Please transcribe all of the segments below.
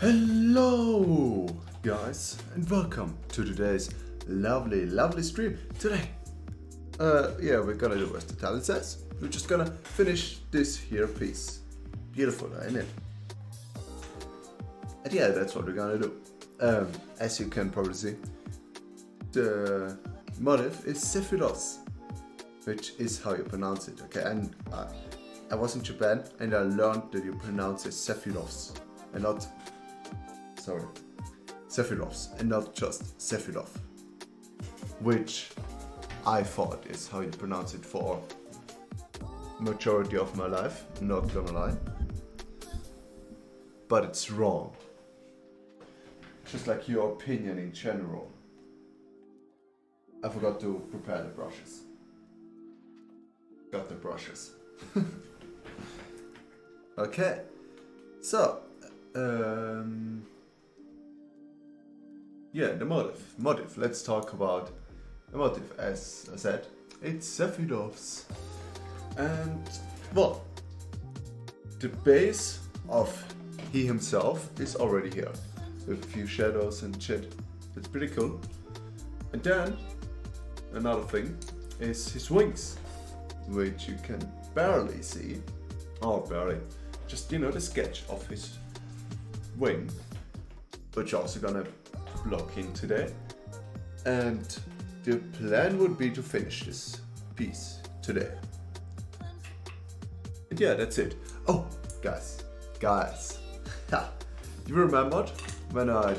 Hello guys and welcome to today's lovely stream. Today we're gonna do as the title says. We're just gonna finish this here piece. Beautiful, ain't it? And yeah, that's what we're gonna do. As you can probably see, the motif is sephiroth, which is how you pronounce it, okay? And I was in Japan and I learned that you pronounce it sephiroth and not sephiroth and not just sephiroth, which I thought is how you pronounce it for majority of my life, not gonna lie, but it's wrong, just like your opinion in general. I forgot to prepare the brushes. Got the brushes. Okay, so yeah, the motif. Let's talk about the motif. As I said, it's sephiroth, and well, the base of he himself is already here with a few shadows and shit. It's pretty cool. And then another thing is his wings, which you can barely see, or barely, just the sketch of his wing, which also gonna block in today. And the plan would be to finish this piece today. And yeah, that's it. Oh, guys, you remembered when I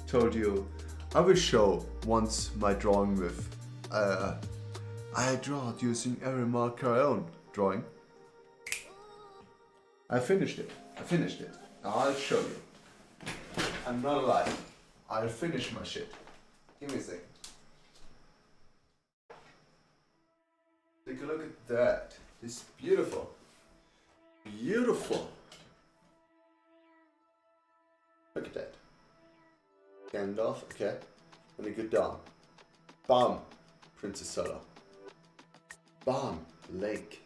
told you I will show once my drawing with I draw it using every marker I own drawing. I finished it. I'll show you. I'm not alive. I'll finish my shit. Give me a second. Take a look at that. It's beautiful. Beautiful. Look at that. Gandalf, okay. Let me go down. Bam. Princess Zelda. Bam. Lake.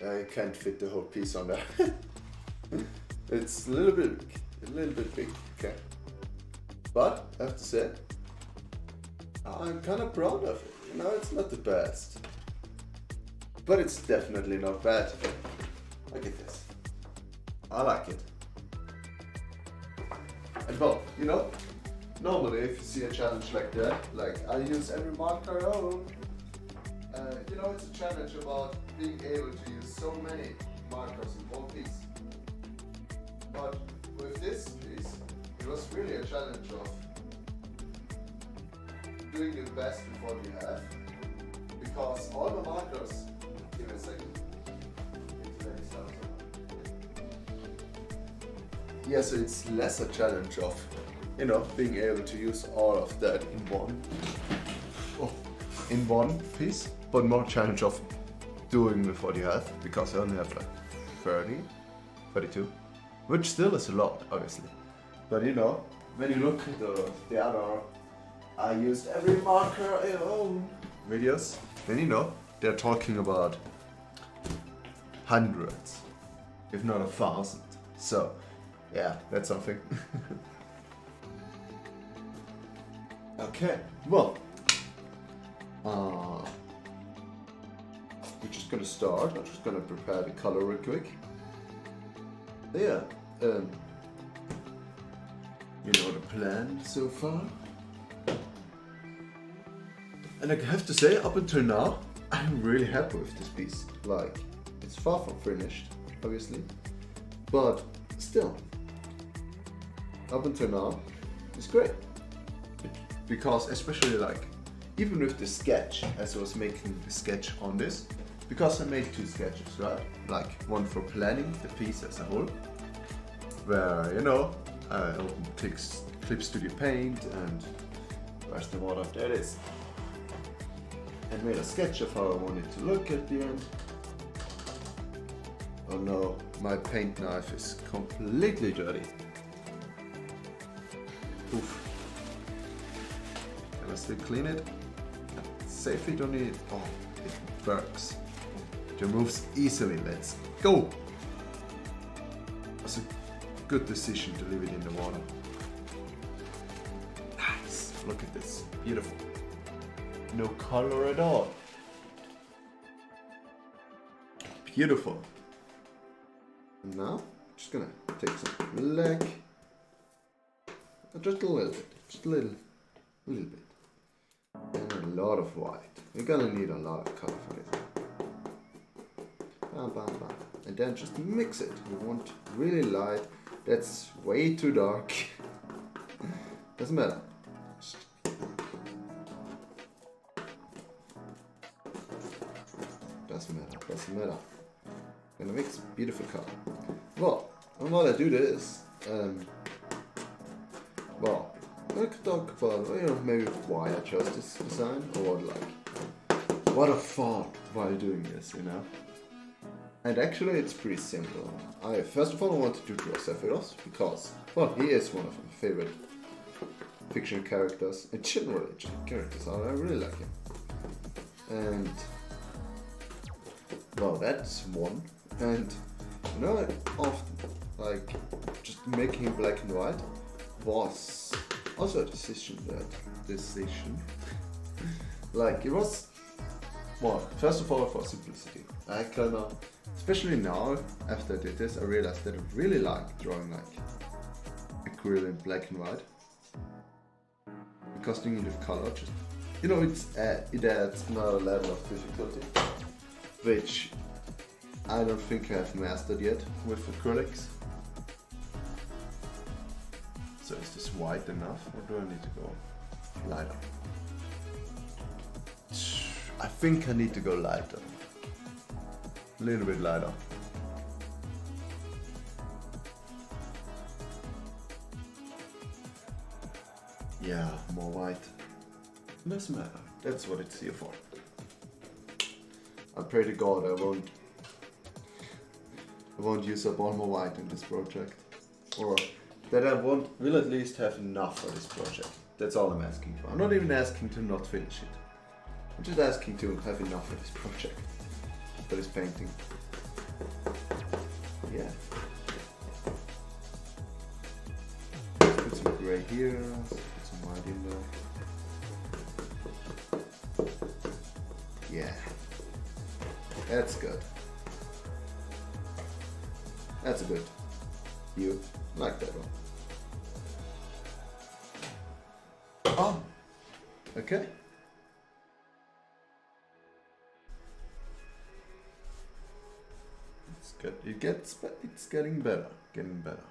I can't fit the whole piece on there. It's a little bit big, okay. But I have to say, I'm kind of proud of it. It's not the best, but it's definitely not bad. Look at this. I like it. And well, normally if you see a challenge like that, like I use every marker I own, it's a challenge about being able to use so many markers in one piece. But with this piece, it was really a challenge of doing the best with what you have, because all the markers, give me a second. Yeah, so it's less a challenge of, being able to use all of that in one piece, but more challenge of doing with what you have, because I only have like 32, which still is a lot, obviously. But when you look at the other, I used every marker I own videos, then they're talking about hundreds, if not 1,000. So yeah, that's something. Okay, well, we're just gonna start. I'm just gonna prepare the color real quick. Yeah, the plan so far. And I have to say, up until now, I'm really happy with this piece. Like, it's far from finished, obviously, but still, up until now, it's great. Because especially even with the sketch, as I was making the sketch on this, because I made 2 sketches, right? Like one for planning the piece as a whole, where I opened Clip Studio Paint and where's the water? There it is. And made a sketch of how I wanted to look at the end. Oh no, my paint knife is completely dirty. Oof. Can I still clean it? Safely don't need it. Oh, it works. It removes easily. Let's go. Also, good decision to leave it in the water. Nice, look at this, beautiful. No color at all. Beautiful. And now, I'm just gonna take some black. Just a little bit, just a little bit. And a lot of white. You're gonna need a lot of color for this. Bam, bam, bam. And then just mix it. You want really light. That's way too dark. Doesn't matter. Doesn't matter. Gonna mix beautiful color. Well, and while I do this, well, I could talk about, you know, maybe why I chose this design, or what a thought while doing this, you know. And actually, it's pretty simple. First of all, I wanted to draw Sephiroth because, well, he is one of my favorite fiction characters, and generally characters. I really like him. And well, that's one. And you know, often like just making him black and white was also a decision. Like it was, well, first of all for simplicity. I kind of, especially now after I did this, I realized that I really like drawing like acrylic in black and white, because doing it with color just, you know, it adds another level of difficulty, which I don't think I have mastered yet with acrylics. So is this white enough, or do I need to go lighter? I think I need to go lighter. A little bit lighter. Yeah, more white. Doesn't matter. That's what it's here for. I pray to God I won't use up all my white in this project. Or that I will at least have enough for this project. That's all I'm asking for. I'm not even asking to not finish it. I'm just asking to have enough for this project. For this painting. Yeah. Let's put some gray here, let's put some white in there. Yeah. That's good. That's a good view. Like that one. Oh. Okay. It's good. It's getting better. Getting better.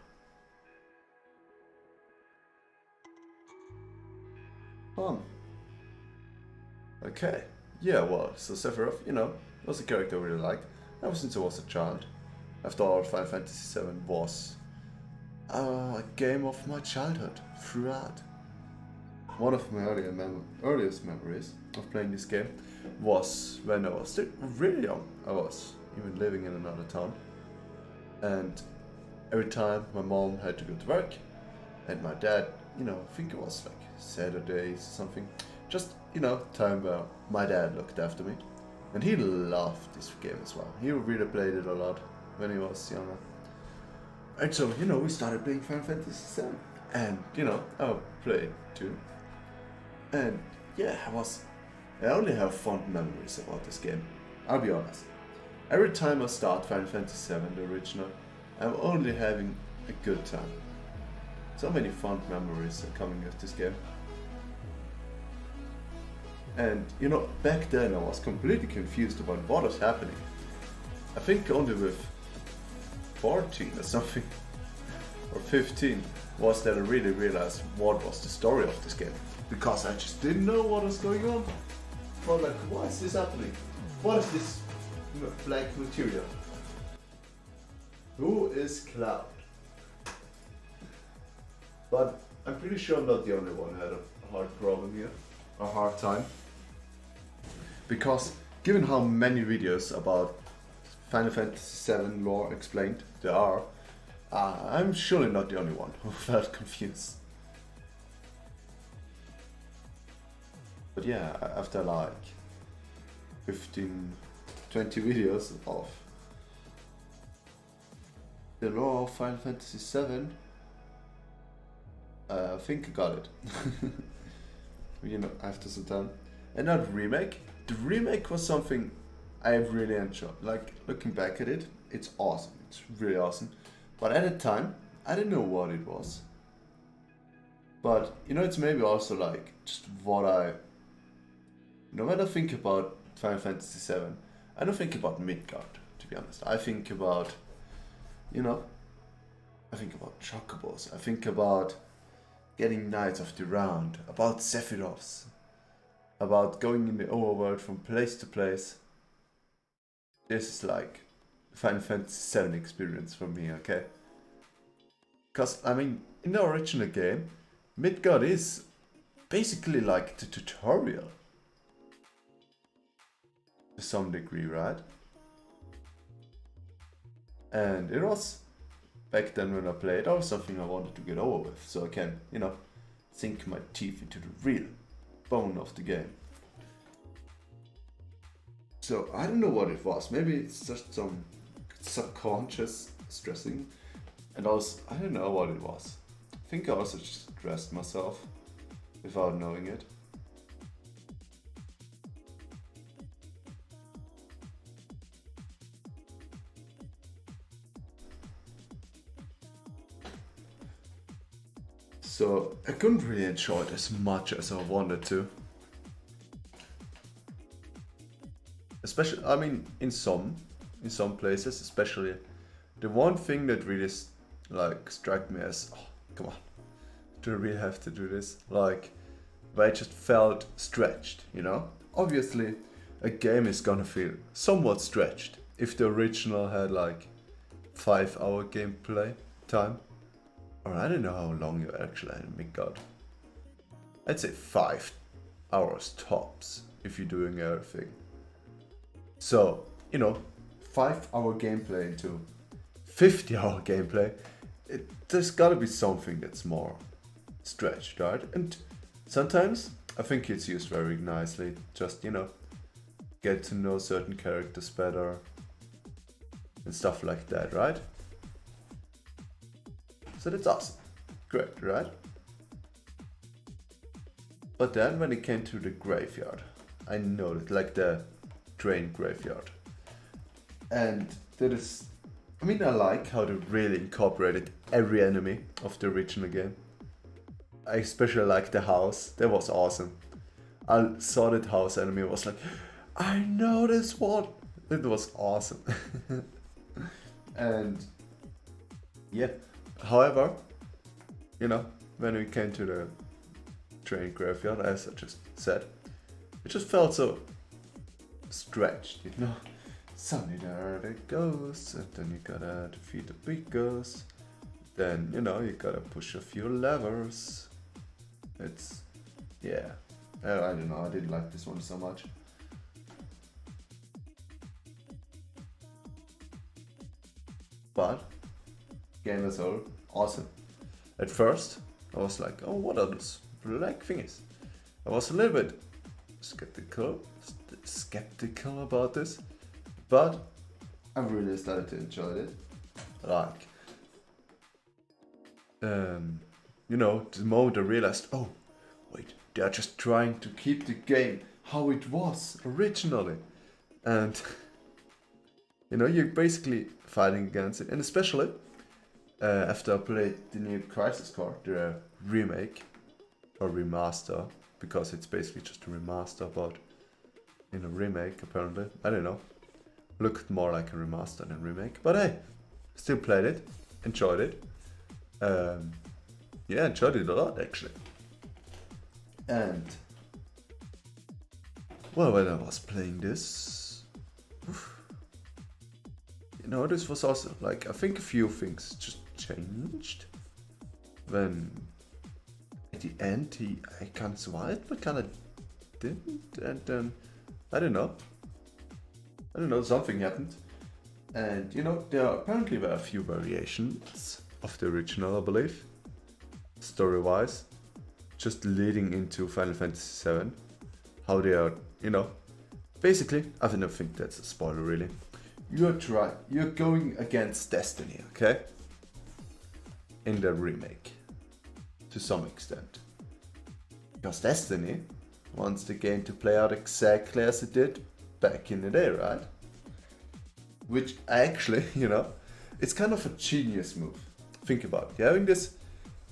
Okay. Yeah, well, so Sephiroth, you know, was a character I really liked ever since I was a child. After all, Final Fantasy VII was a game of my childhood throughout. One of my earliest memories of playing this game was when I was still really young. I was even living in another town, and every time my mom had to go to work, and my dad, you know, I think it was like Saturdays or something, just, you know, time where my dad looked after me, and he loved this game as well. He really played it a lot when he was younger, and so, you know, we started playing Final Fantasy VII, and, you know, I played too, and yeah, I only have fond memories about this game, I'll be honest. Every time I start Final Fantasy VII, the original, I'm only having a good time. So many fond memories are coming with this game. And, you know, back then I was completely confused about what was happening. I think only with 14 or something, or 15, was that I really realized what was the story of this game. Because I just didn't know what was going on. Well, like, why is this happening? What is this black material? Who is Cloud? But I'm pretty sure I'm not the only one who had a hard problem here, a hard time. Because given how many videos about Final Fantasy VII lore explained there are, I'm surely not the only one who felt confused. But yeah, after like 15, 20 videos of the lore of Final Fantasy VII. I think I got it. After some time. And not remake. The remake was something I really enjoyed. Like, looking back at it, it's awesome. It's really awesome. But at the time, I didn't know what it was. But, it's maybe also like, just what when I think about Final Fantasy VII, I don't think about Midgard, to be honest. I think about, chocobos. I think about getting Knights of the Round, about sephiroths, about going in the overworld from place to place. This is like Final Fantasy VII experience for me, okay? Because, in the original game, Midgard is basically like the tutorial. To some degree, right? And it was, back then when I played, that was something I wanted to get over with, so I can, sink my teeth into the real bone of the game. So I don't know what it was, maybe it's just some subconscious stressing, and I don't know what it was. I think I also just stressed myself without knowing it. So I couldn't really enjoy it as much as I wanted to. Especially, in some places, especially the one thing that really struck me as, oh, come on, do I really have to do this? Like, where I just felt stretched, Obviously, a game is gonna feel somewhat stretched if the original had like 5-hour gameplay time. Or I don't know how long you actually had in Midgard. I'd say 5 hours tops if you're doing everything. So, 5-hour gameplay into 50-hour gameplay, there's gotta be something that's more stretched, right? And sometimes I think it's used very nicely. Just, get to know certain characters better and stuff like that, right? So that's awesome. Great, right? But then when it came to the graveyard, I noticed, like the train graveyard. And that is, I like how they really incorporated every enemy of the original game. I especially like the house. That was awesome. I saw that house enemy, was like, I know this one. It was awesome. And yeah. However, when we came to the train graveyard, as I just said, it just felt so stretched, Suddenly there are the ghosts, and then you gotta defeat the big ghosts. Then, you gotta push a few levers. It's, yeah. I don't know, I didn't like this one so much. But game as a whole, awesome. At first, I was like, oh, what are those black thingies? I was a little bit skeptical about this, but I really started to enjoy it. Like, the moment I realized, oh, wait, they're just trying to keep the game how it was originally. And, you're basically fighting against it, and especially after I played the new Crisis Core, the remake or remaster, because it's basically just a remaster, but in a remake apparently. I don't know. Looked more like a remaster than remake, but hey, still played it, enjoyed it. Yeah, enjoyed it a lot actually. And well, when I was playing this, this was also like, I think a few things just changed when at the end I kind of survived but kind of didn't, and then I don't know, something happened, and there apparently were a few variations of the original, I believe, story wise, just leading into Final Fantasy VII, how they are, basically, I don't think that's a spoiler really, you're going against Destiny, okay? In the remake, to some extent. Because Destiny wants the game to play out exactly as it did back in the day, right? Which actually, it's kind of a genius move. Think about it. You're having this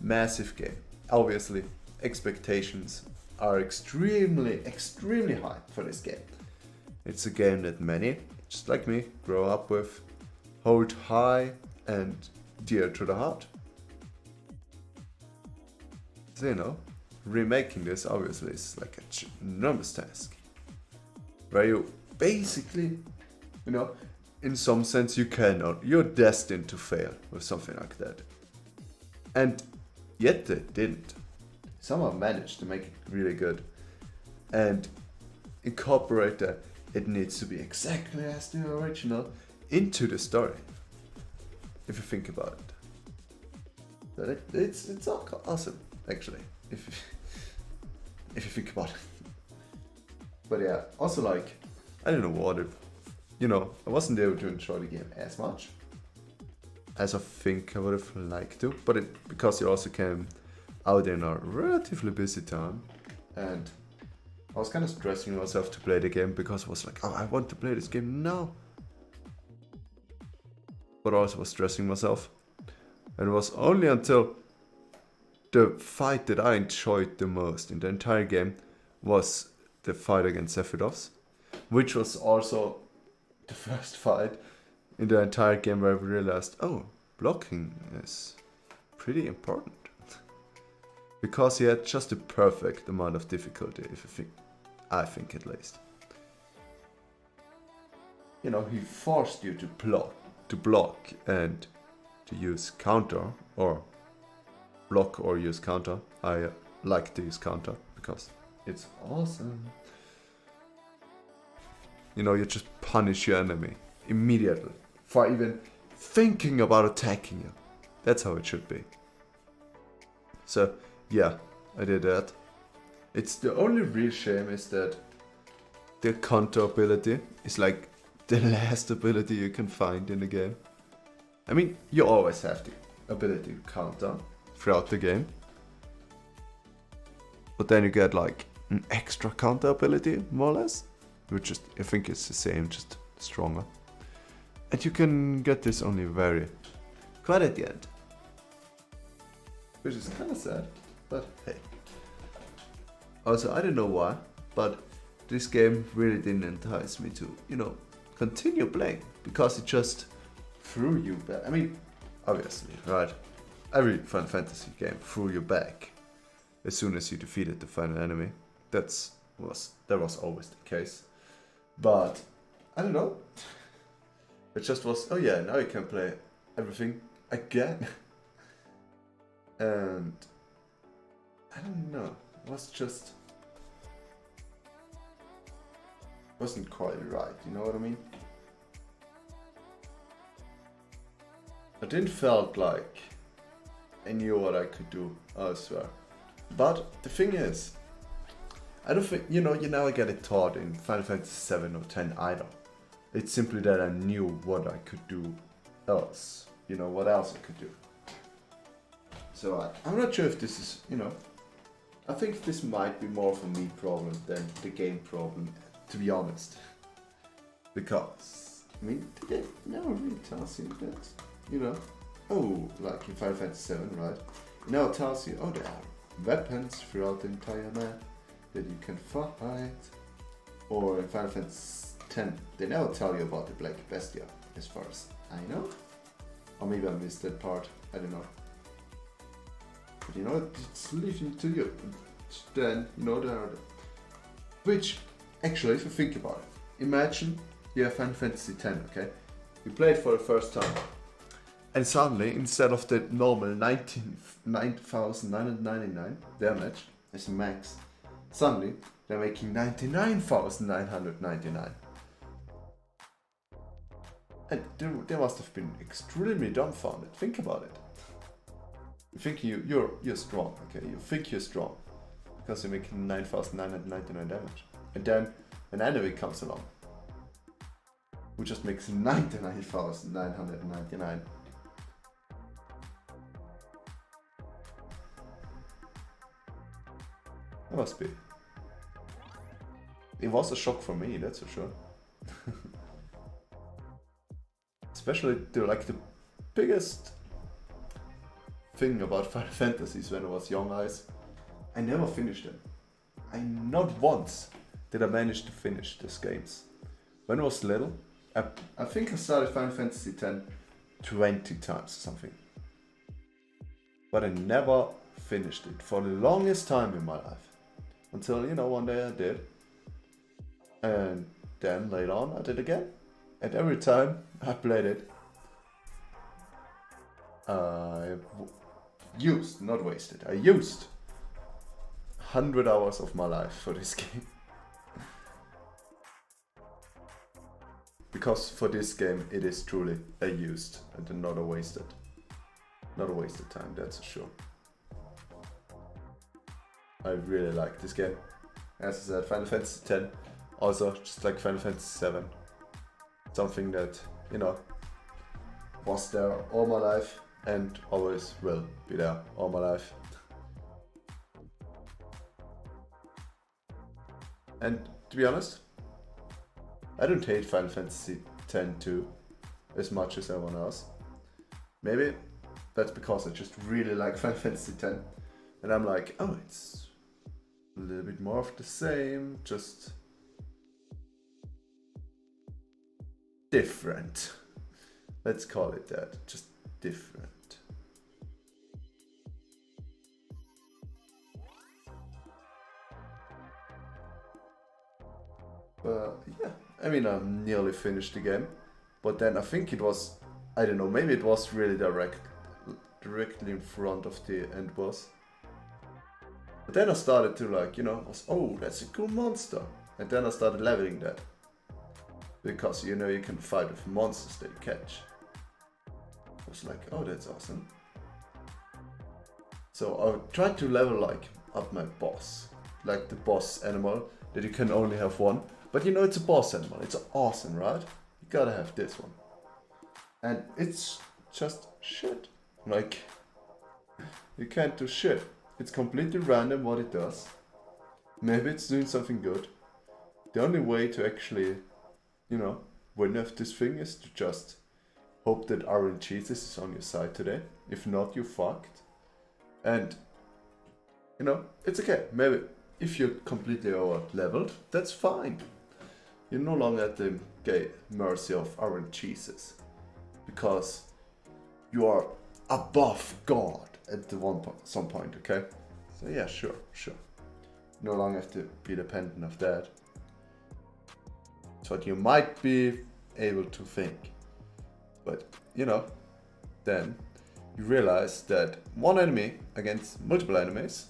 massive game. Obviously, expectations are extremely high for this game. It's a game that many, just like me, grow up with, hold high and dear to the heart. So, remaking this obviously is like an enormous task. Where you basically, in some sense you're destined to fail with something like that. And yet they didn't. Somehow managed to make it really good and incorporate that it needs to be exactly as the original into the story. If you think about it. But it's awesome, actually, if you think about it. But yeah, also like, I don't know what if, I wasn't able to enjoy the game as much as I think I would have liked to, but because it also came out in a relatively busy time, and I was kind of stressing myself to play the game because I was like, oh, I want to play this game now. But I also was stressing myself, and it was only until the fight that I enjoyed the most in the entire game was the fight against sephiroth, which was also the first fight in the entire game where I realized, oh, blocking is pretty important. Because he had just the perfect amount of difficulty, I think at least. He forced you to block and to use counter, or block or use counter. I like to use counter because it's awesome. You just punish your enemy immediately for even thinking about attacking you. That's how it should be. So yeah, I did that. It's the only real shame is that the counter ability is like the last ability you can find in the game. I mean, you always have the ability to counter throughout the game. But then you get like an extra counter ability, more or less. Which is, I think it's the same, just stronger. And you can get this only quite at the end. Which is kind of sad, but hey. Also, I don't know why, but this game really didn't entice me to, continue playing. Because it just threw you back. I mean, obviously, right? Every Final Fantasy game threw you back as soon as you defeated the final enemy. That was always the case. But I don't know. It just was, oh yeah, now you can play everything again. And I don't know. It was just wasn't quite right, you know what I mean? I didn't felt like I knew what I could do elsewhere. But the thing is, I don't think, you never get it taught in Final Fantasy 7 or 10 either. It's simply that I knew what I could do else. What else I could do. So I'm not sure if this is, I think this might be more of a me problem than the game problem, to be honest. Because, I mean, the game never really tells you that, oh, like in Final Fantasy 7, right? It now tells you, oh, there are weapons throughout the entire map that you can fight. Or in Final Fantasy 10, they never tell you about the Black Bestia, as far as I know. Or maybe I missed that part, I don't know. But it's leaving to you. Then, there are which, actually, if you think about it, imagine you have Final Fantasy 10, okay? You play it for the first time. And suddenly, instead of the normal 9,999 damage as a max, suddenly they're making 99,999. And they must have been extremely dumbfounded. Think about it. You think you're strong, okay? You think you're strong because you're making 9,999 damage, and then an enemy comes along which just makes 99,999. That must be. It was a shock for me, that's for sure. Especially the biggest thing about Final Fantasies when I was young, I never finished them. Not once did I manage to finish these games. When I was little, I think I started Final Fantasy X 20 times or something. But I never finished it for the longest time in my life. Until, one day I did. And then later on I did again. And every time I played it, I used 100 hours of my life for this game. Because for this game it is truly a used and not a wasted time, that's for sure. I really like this game. As I said, Final Fantasy X, also just like Final Fantasy VII. Something that, was there all my life and always will be there all my life. And to be honest, I don't hate Final Fantasy X-2 as much as everyone else. Maybe that's because I just really like Final Fantasy X. And I'm like, oh, it's a little bit more of the same, just different. Let's call it that, just different. But yeah, I mean, I nearly finished the game, but then I think it was, I don't know, maybe it was really directly in front of the end boss. But then I started to oh, that's a cool monster. And then I started leveling that. Because you can fight with monsters that you catch. I was like, oh, that's awesome. So I tried to level up my boss. Like the boss animal that you can only have one. But it's a boss animal, it's awesome, right? You gotta have this one. And it's just shit. Like, you can't do shit. It's completely random what it does. Maybe it's doing something good. The only way to actually, win with this thing is to just hope that RNG is on your side today. If not, you're fucked. And, it's okay. Maybe if you're completely over leveled, that's fine. You're no longer at the mercy of RNGs. Because you are above God at some point, okay? So yeah, sure. No longer have to be dependent of that. It's what you might be able to think. But, then you realize that one enemy against multiple enemies,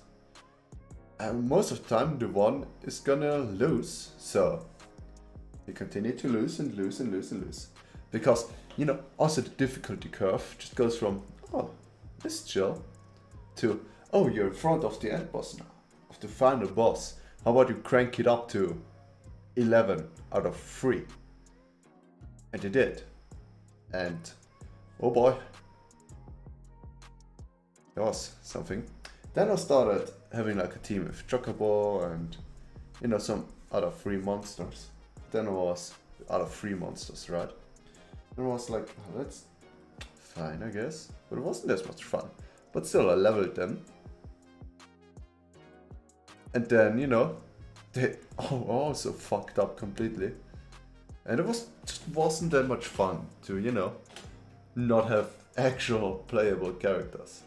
and most of the time the one is gonna lose. So you continue to lose and lose and lose and lose. Because, also the difficulty curve just goes from, oh, this is chill, to, oh, you're in front of the end boss now, of the final boss. How about you crank it up to 11 out of 3? And they did. And, oh boy, that was something. Then I started having a team with Chocobo and, some other 3 monsters. Then I was out of 3 monsters, right? And I was like, oh, that's fine, I guess. But it wasn't as much fun. But still, I leveled them. And then, they also fucked up completely. And it just wasn't that much fun to, not have actual playable characters.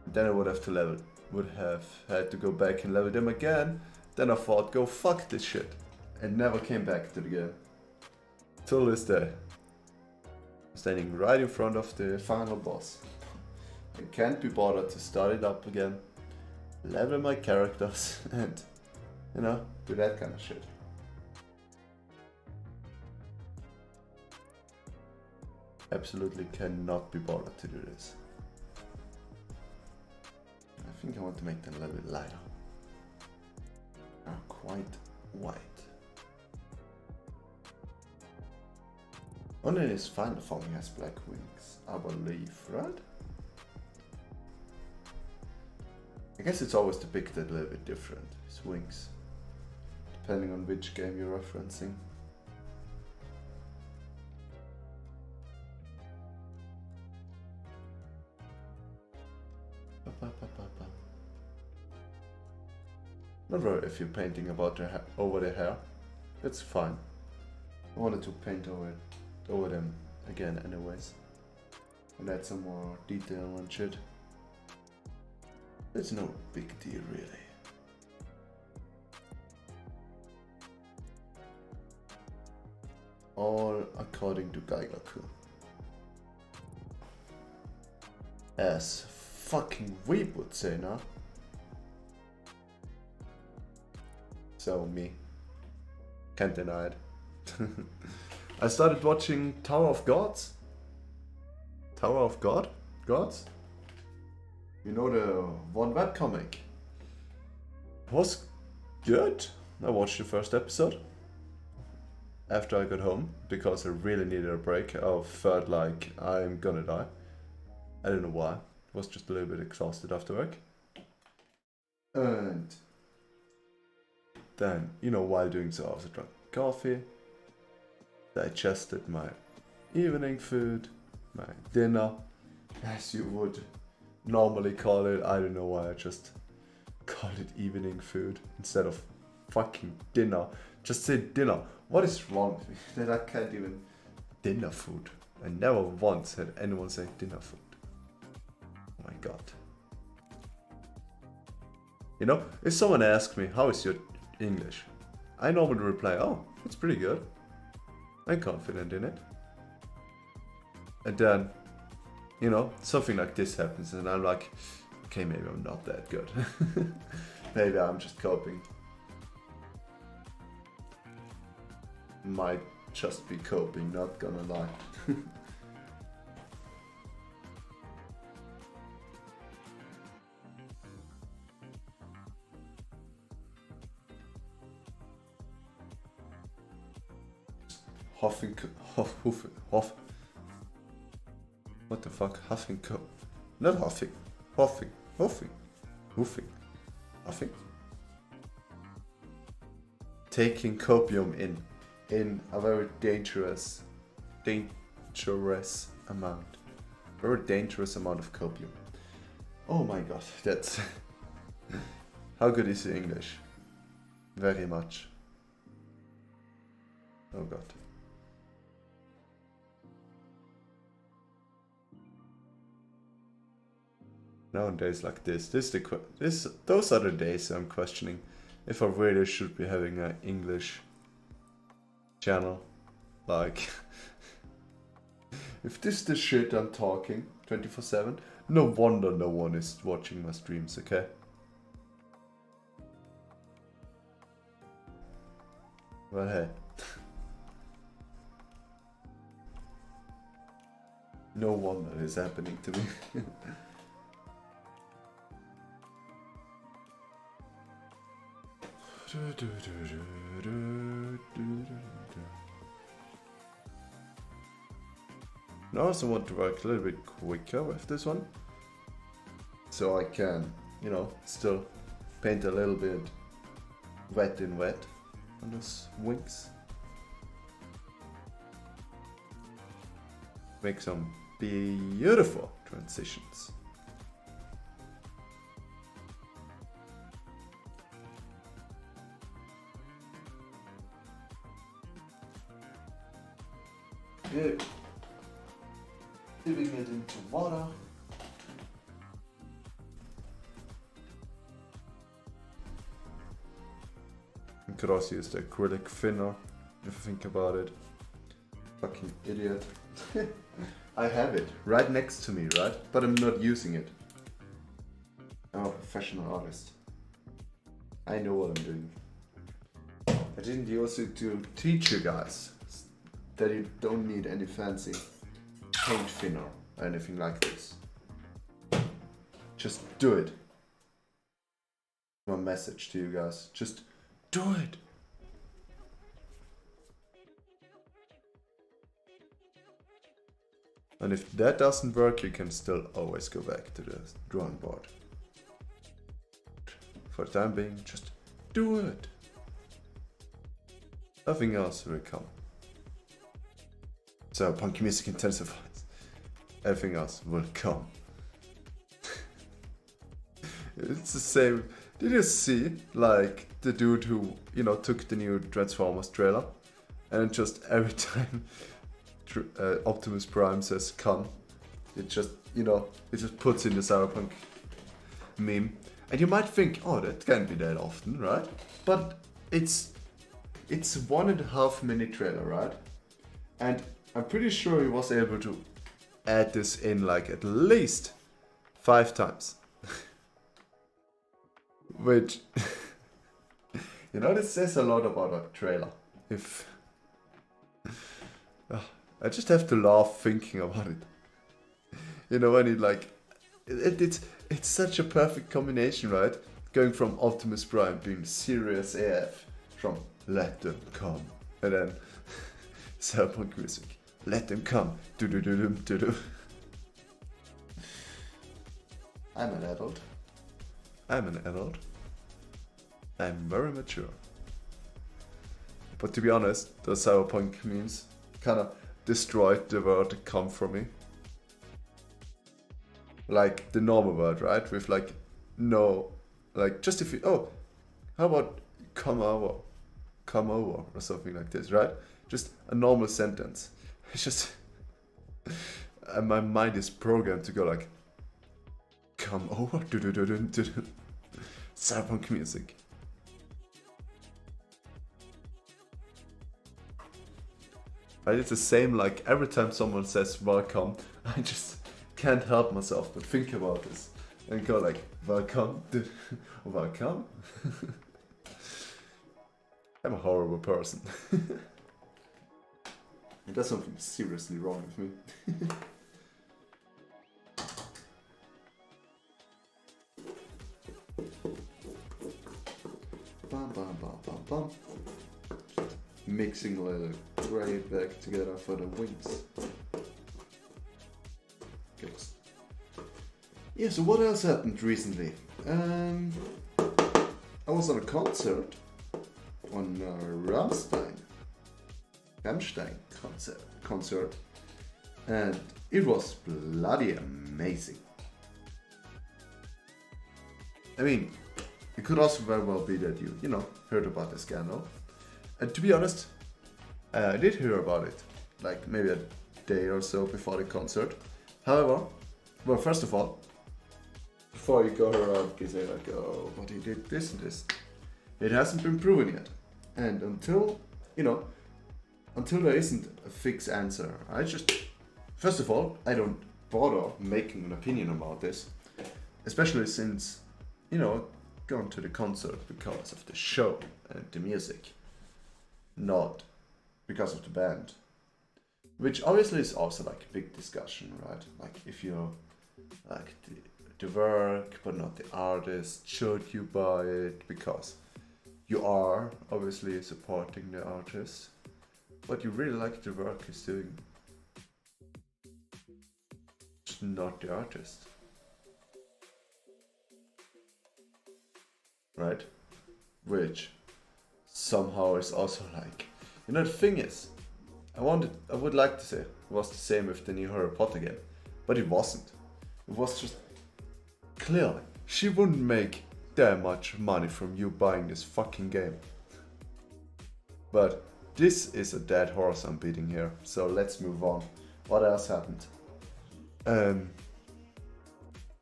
Then I would have had to go back and level them again. Then I thought, go fuck this shit. And never came back to the game. Till this day. Standing right in front of the final boss. I can't be bothered to start it up again, level my characters and, do that kind of shit. Absolutely cannot be bothered to do this. I think I want to make them a little bit lighter. Quite white. Only his final form he has black wings, I believe, right? I guess it's always depicted a little bit different, his wings, depending on which game you're referencing. Not worry if you're painting about the over the hair, that's fine. I wanted to paint over them again anyways, and add some more detail and shit. It's no big deal really. All according to Geigaku. As fucking we would say now. So me. Can't deny it. I started watching Tower of Gods. Tower of God? Gods? You know the one webcomic. Was good. I watched the first episode after I got home because I really needed a break. I felt like I'm gonna die. I don't know why. I was just a little bit exhausted after work. And then, you know, while doing so, I also drank coffee, digested my evening food, my dinner, as you would normally call it. I don't know why I just called it evening food instead of fucking dinner. Just say dinner. What is wrong with me that I can't even dinner food? I never once had anyone say dinner food. Oh my god. You know, if someone asks me, how is your English? I normally reply, oh, it's pretty good. I'm confident in it. And then, you know, something like this happens and I'm like, okay, maybe I'm not that good. Maybe I'm just coping. Might just be coping, not gonna lie. What the fuck? Huffing. Not huffing. Huffing. Taking copium in a very dangerous amount. Very dangerous amount of copium. Oh my god, that's... How good is your English? Very much. Oh god. Now on days like this, those are the days I'm questioning if I really should be having an English channel. Like, if this is the shit I'm talking 24/7, no wonder no one is watching my streams, okay? But hey. No wonder it's happening to me. Now I also want to work a little bit quicker with this one, so I can, you know, still paint a little bit wet in wet on those wings. Make some beautiful transitions. Good. Dipping it into water. You could also use the acrylic thinner if you think about it. Fucking idiot. I have it right next to me, right? But I'm not using it. I'm a professional artist. I know what I'm doing. I didn't use it to teach you guys that you don't need any fancy paint thinner or anything like this. Just do it. My message to you guys, just do it. And if that doesn't work, you can still always go back to the drawing board. For the time being, just do it. Nothing else will come. So punk music intensifies. Everything else will come. It's the same. Did you see, like, the dude who, you know, took the new Transformers trailer and just every time Optimus Prime says "come," it just, you know, it just puts in the cyberpunk meme. And you might think, oh, that can't be that often, right? But it's 1.5 minute trailer, right? And I'm pretty sure he was able to add this in like at least 5 times. Which, you know, this says a lot about a trailer. If I just have to laugh thinking about it. You know, when it like, it's such a perfect combination, right? Going from Optimus Prime being serious AF, from let them come, and then cyberpunk music, let them come, do do do do do do. I'm an adult. I'm very mature. But to be honest, those cyberpunk memes kind of destroyed the word "come" for me. Like the normal word, right? With like no, like just if you, oh, how about come over or something like this, right? Just a normal sentence. It's just, and my mind is programmed to go like, come over, do do do do do do. Cyberpunk music. Right? It's the same, like every time someone says welcome, I just can't help myself but think about this and go like, welcome, welcome. I'm a horrible person. There's something seriously wrong with me. Bum, bum, bum, bum, bum. Mixing a little grey back together for the wings. Good. Yeah, so what else happened recently? I was on a concert on Rammstein concert, and it was bloody amazing. I mean, it could also very well be that you know, heard about the scandal. And to be honest, I did hear about it, like maybe a day or so before the concert. However, well, first of all, before you go around and say like, oh, but he did this and this, it hasn't been proven yet. And until there isn't a fixed answer, first of all, I don't bother making an opinion about this, especially since, you know, gone to the concert because of the show and the music, not because of the band, which obviously is also like a big discussion, right? Like if you like the work but not the artist, should you buy it because you are obviously supporting the artist, but you really like the work he's doing, just not the artist, right? Which somehow is also like, you know, the thing is, I would like to say it was the same with the new Harry Potter game, but it wasn't. It was just clearly she wouldn't make that much money from you buying this fucking game. But this is a dead horse I'm beating here, so let's move on. What else happened?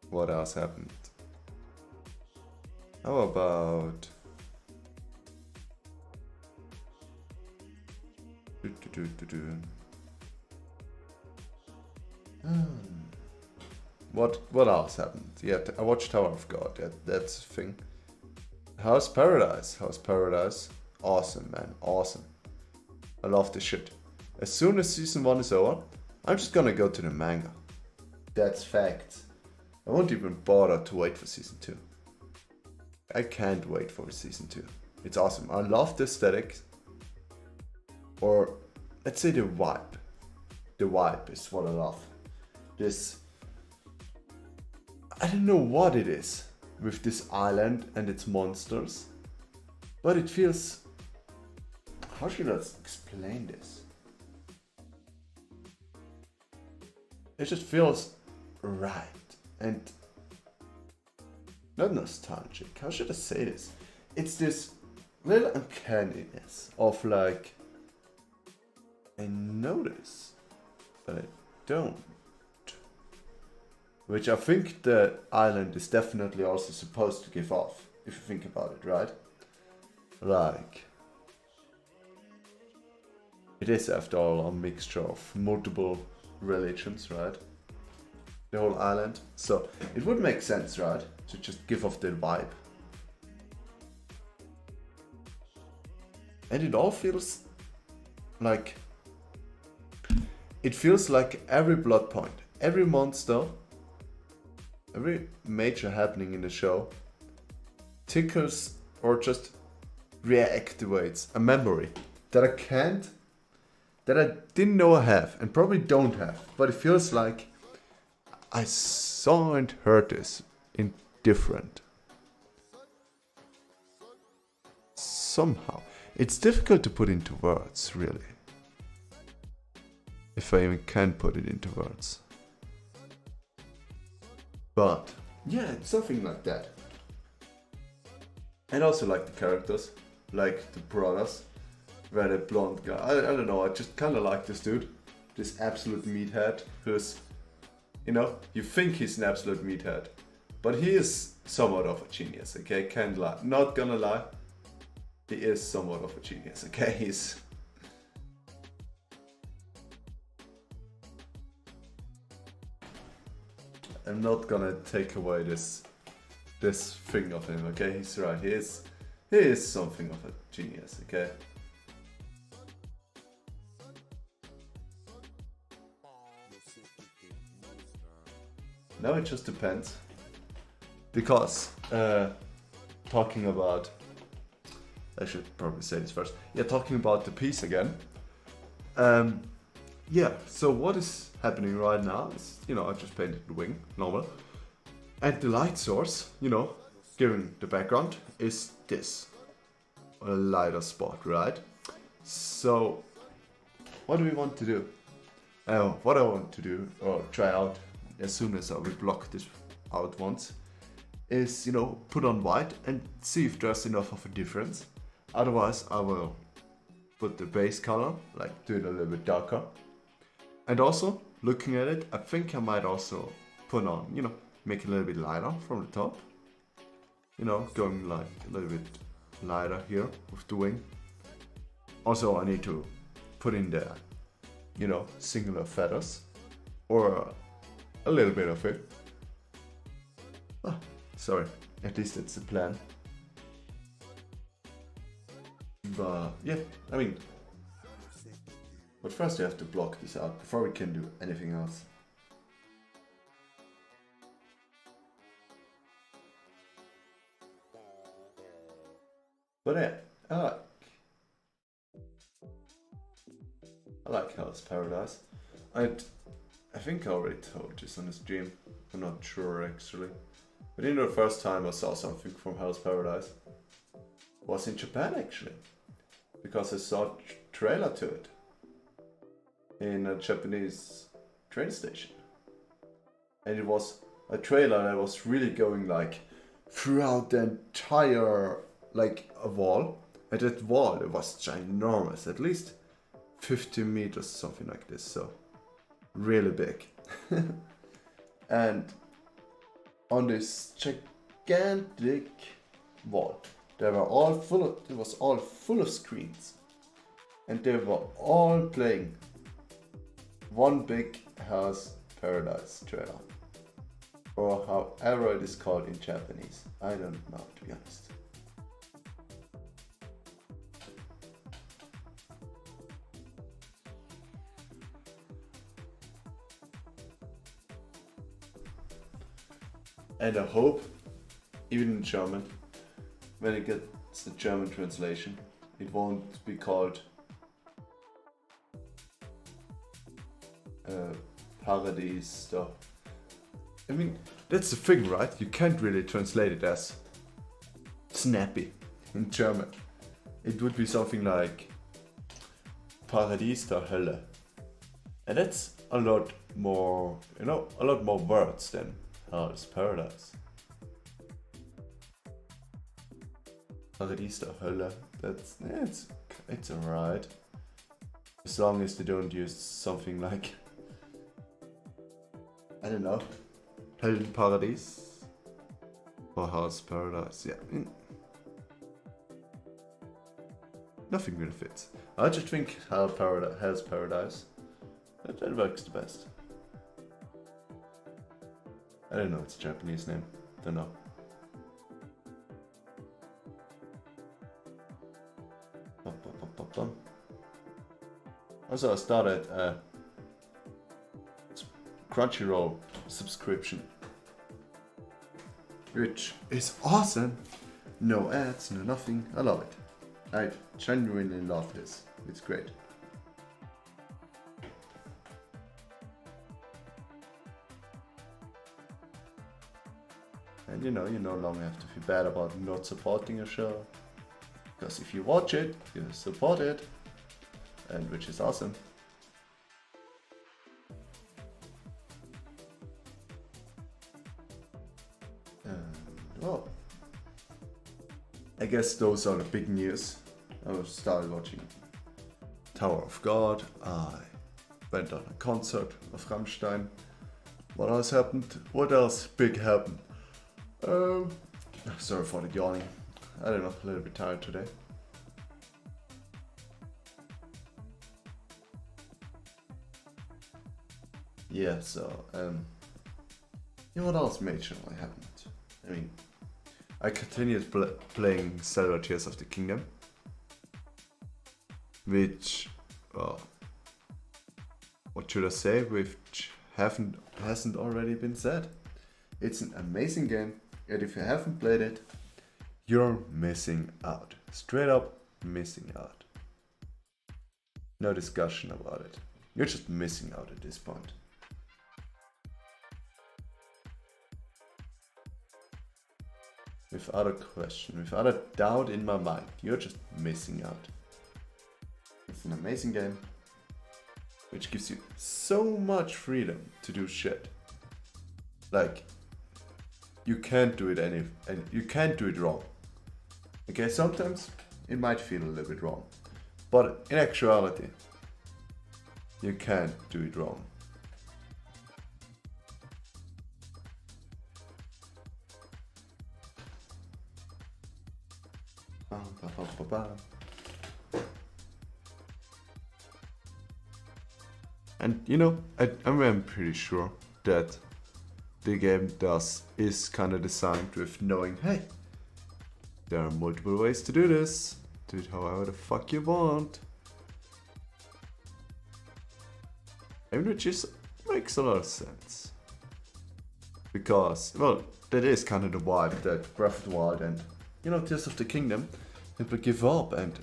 What else happened? How about What else happened? Yeah, I watched Tower of God. That's the thing. How's Paradise? Awesome, man. Awesome. I love this shit. As soon as season 1 is over, I'm just gonna go to the manga. That's fact. I won't even bother to wait for season 2. I can't wait for season 2. It's awesome. I love the aesthetic. Or let's say the vibe. The vibe is what I love. this, I don't know what it is with this island and its monsters, but it feels, how should I explain this? It just feels right and not nostalgic. How should I say this? It's this little uncanniness of like, I know this, but I don't. Which I think the island is definitely also supposed to give off, if you think about it, right? Like, it is after all a mixture of multiple religions, right? The whole island. So it would make sense, right? To just give off the vibe. And it all feels like, it feels like every plot point, every monster, every major happening in the show tickles or just reactivates a memory that I didn't know I have and probably don't have, but it feels like I saw and heard this in different. Somehow. It's difficult to put into words, really. If I even can put it into words. But yeah, it's something like that. And also like the characters, like the brothers, where the blonde guy, I don't know, I just kind of like this dude, this absolute meathead, who's, you know, you think he's an absolute meathead, but he is somewhat of a genius, okay, can't lie, not gonna lie, he is somewhat of a genius, okay, he's... I'm not gonna take away this thing of him, okay? He's right. He is something of a genius, okay? Now it just depends, because talking about, I should probably say this first. Yeah, talking about the piece again. Yeah, so what is happening right now is, you know, I just painted the wing, normal. And the light source, you know, giving the background, is this. A lighter spot, right? So, what do we want to do? What I want to do, or try out, as soon as I will block this out once, is, you know, put on white and see if there's enough of a difference. Otherwise, I will put the base color, like do it a little bit darker. And also, looking at it, I think I might also put on, you know, make it a little bit lighter from the top. You know, going like a little bit lighter here with the wing. Also, I need to put in the, you know, singular feathers. Or a little bit of it. Oh, sorry, at least it's the plan. But yeah, I mean, but first you have to block this out before we can do anything else. But yeah, I like Hell's Paradise. I think I already told this on the stream. I'm not sure actually. But you know, the first time I saw something from Hell's Paradise was in Japan actually. Because I saw a trailer to it in a Japanese train station. And it was a trailer that was really going like throughout the entire, like a wall. And that wall, it was ginormous, at least 50 meters, something like this, so really big. And on this gigantic wall, it was all full of screens. And they were all playing one big Hell's Paradise trailer. Or however it is called in Japanese. I don't know, to be honest. And I hope, even in German, when it gets the German translation, it won't be called Paradies though. I mean, that's the thing, right? You can't really translate it as snappy in German. It would be something like Paradies der Hölle. And that's a lot more, you know, a lot more words than Hell's Paradise. Paradies der Hölle, that's, yeah, it's alright. As long as they don't use something like, I don't know, Heldenparadies or Hell's Paradise, yeah. Nothing really fits. I just think Hell's Paradise, that works the best. I don't know, it's a Japanese name, don't know. Also, I started a Crunchyroll subscription, which is awesome. No ads, no nothing. I love it. I genuinely love this. It's great. And you no longer have to feel bad about not supporting a show. Because if you watch it, you support it. And which is awesome. Well, I guess those are the big news. I started watching Tower of God. I went on a concert of Rammstein. What else happened? What else big happened? Sorry for the yawning. I don't know, a little bit tired today. Yeah, so, you know what else majorly happened? I mean, I continued playing Zelda Tears of the Kingdom, which, what should I say, which hasn't already been said. It's an amazing game, and if you haven't played it, you're missing out. Straight up missing out. No discussion about it. You're just missing out at this point. Without a question, without a doubt in my mind, you're just missing out. It's an amazing game, which gives you so much freedom to do shit. Like, you can't do it you can't do it wrong. Okay, sometimes it might feel a little bit wrong, but in actuality, you can't do it wrong. And you know, I'm pretty sure that the game is kind of designed with knowing, hey, there are multiple ways to do this. Do it however the fuck you want. And which makes a lot of sense. Because, well, that is kind of the vibe that Breath of the Wild and, you know, Tears of the Kingdom, people give up and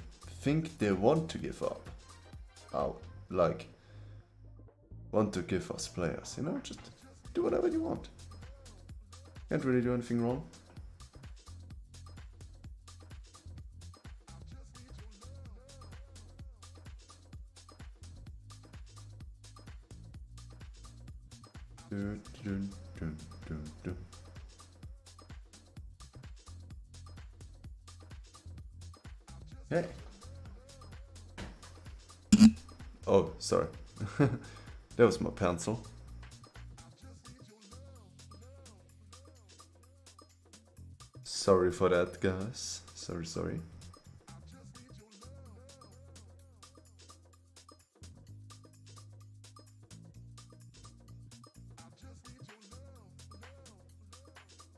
think they want to give up. Like, want to give us players, you know, just do whatever you want. Can't really do anything wrong. Hey. Oh, sorry. That was my pencil. Sorry for that, guys. Sorry.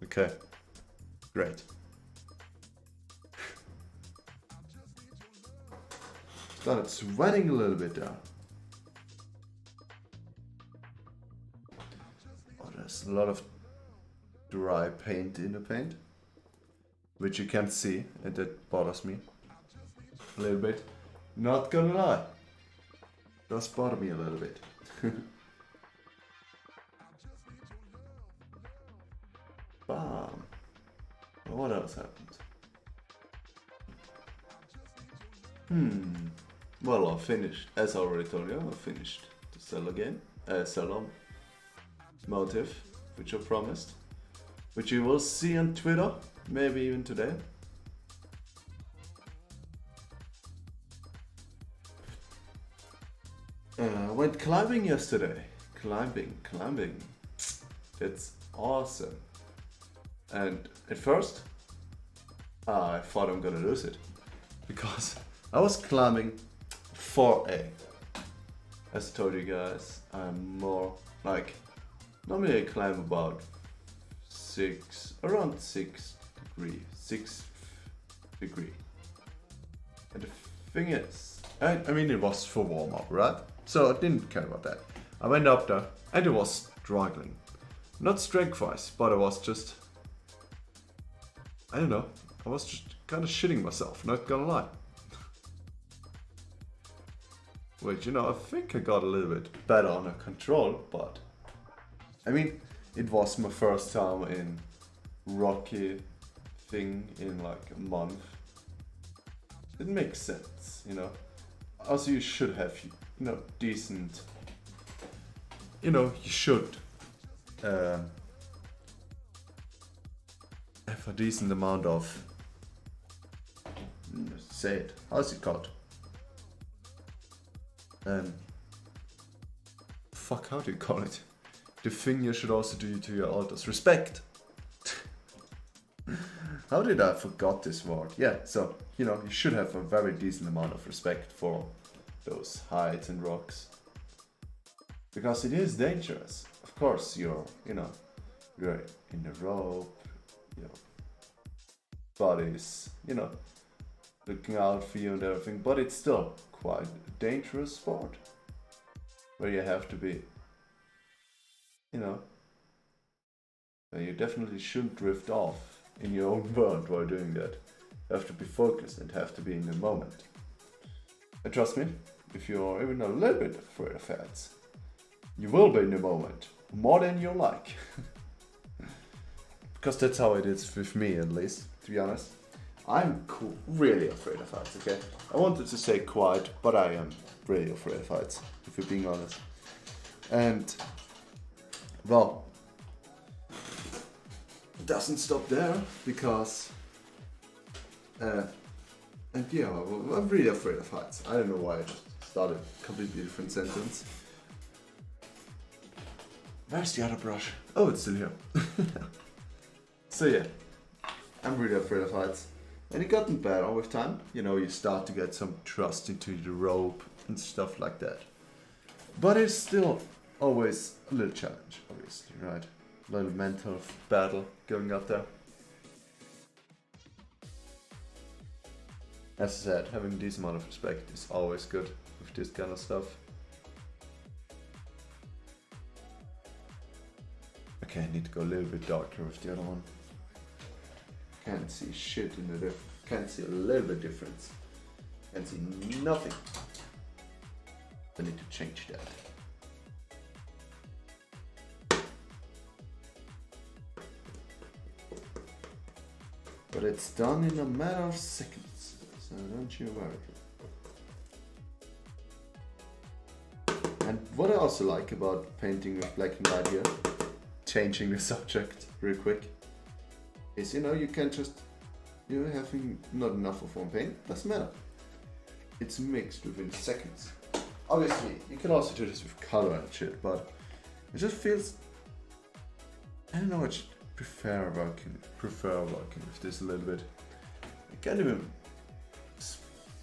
Okay. Great. Started sweating a little bit there. Oh, there's a lot of dry paint in the paint, which you can't see, and that bothers me a little bit. Not gonna lie, does bother me a little bit. what else happened? Well, I finished, as I already told you, I finished the Cello motive, which I promised, which you will see on Twitter, maybe even today. I went climbing yesterday. Climbing. It's awesome. And at first, I thought I'm gonna lose it. Because I was climbing 4A. As I told you guys, I'm more like, normally I climb about around 6 degree. And the thing is, I mean it was for warm up, right? So I didn't care about that. I went up there and it was struggling. Not strength-wise, but I was just, I don't know, I was just kind of shitting myself, not gonna lie. Which, you know, I think I got a little bit better under control, but I mean, it was my first time in rocky thing in like a month. It makes sense, you know. Also, you should have, you know, decent, you know, you should have a decent amount of, say it, how's it called? Fuck, how do you call it? The thing you should also do to your altars. Respect! How did I forgot this word? Yeah, so, you know, you should have a very decent amount of respect for those heights and rocks. Because it is dangerous. Of course, you're in the rope, your body's, you know, looking out for you and everything, but it's still quite a dangerous sport. Where you have to be, you know, where you definitely shouldn't drift off in your own world while doing that. You have to be focused and have to be in the moment. And trust me, if you're even a little bit afraid of heights, you will be in the moment, more than you like. Because that's how it is with me, at least, to be honest. I'm really afraid of heights, okay? I wanted to say quiet, but I am really afraid of heights, if you're being honest. And, well, it doesn't stop there, because, and yeah, I'm really afraid of heights. I don't know why I just started a completely different sentence. Where's the other brush? Oh, it's still here. So yeah, I'm really afraid of heights. And it gotten better with time. You know, you start to get some trust into the rope and stuff like that. But it's still always a little challenge, obviously, right? A little mental battle going up there. As I said, having a decent amount of respect is always good with this kind of stuff. Okay, I need to go a little bit darker with the other one. Can't see shit in the difference. Can't see a little bit difference. Can't see nothing. I need to change that. But it's done in a matter of seconds, so don't you worry. And what I also like about painting with black and white here, changing the subject real quick, is, you know, you can just, you're having not enough of one paint, doesn't matter. It's mixed within seconds. Obviously, you can also do this with color and shit, but it just feels, I don't know, I just prefer working with this a little bit. I can't even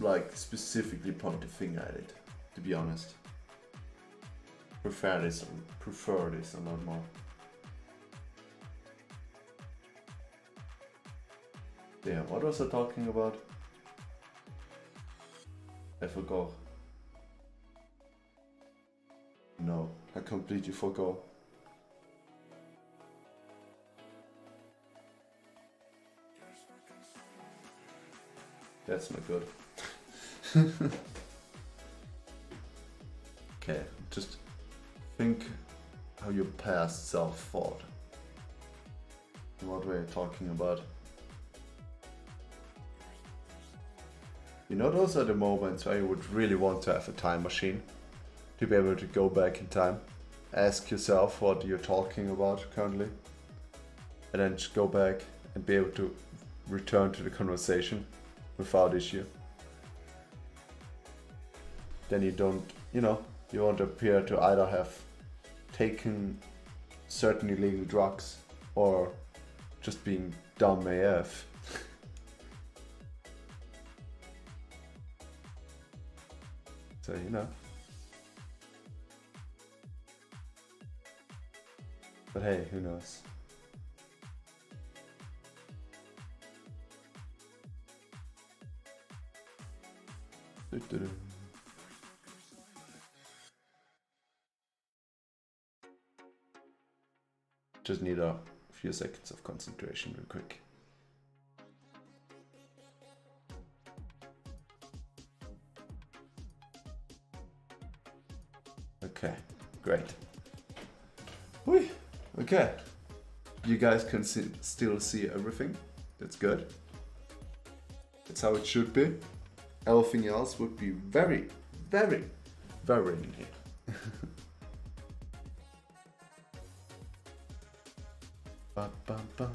like specifically point a finger at it, to be honest. Prefer this a lot more. Yeah, what was I talking about? I forgot. No, I completely forgot. That's not good. Okay, just think how your past self thought. What were you talking about? You know, those are the moments where you would really want to have a time machine to be able to go back in time, ask yourself what you're talking about currently, and then just go back and be able to return to the conversation without issue. Then you don't, you know, you won't appear to either have taken certain illegal drugs or just being dumb AF. So, you know. But hey, who knows? Just need a few seconds of concentration real quick. Okay, great. Whee. Okay, you guys can still see everything. That's good. That's how it should be. Everything else would be very, very, very in here. Bum, bum, bum.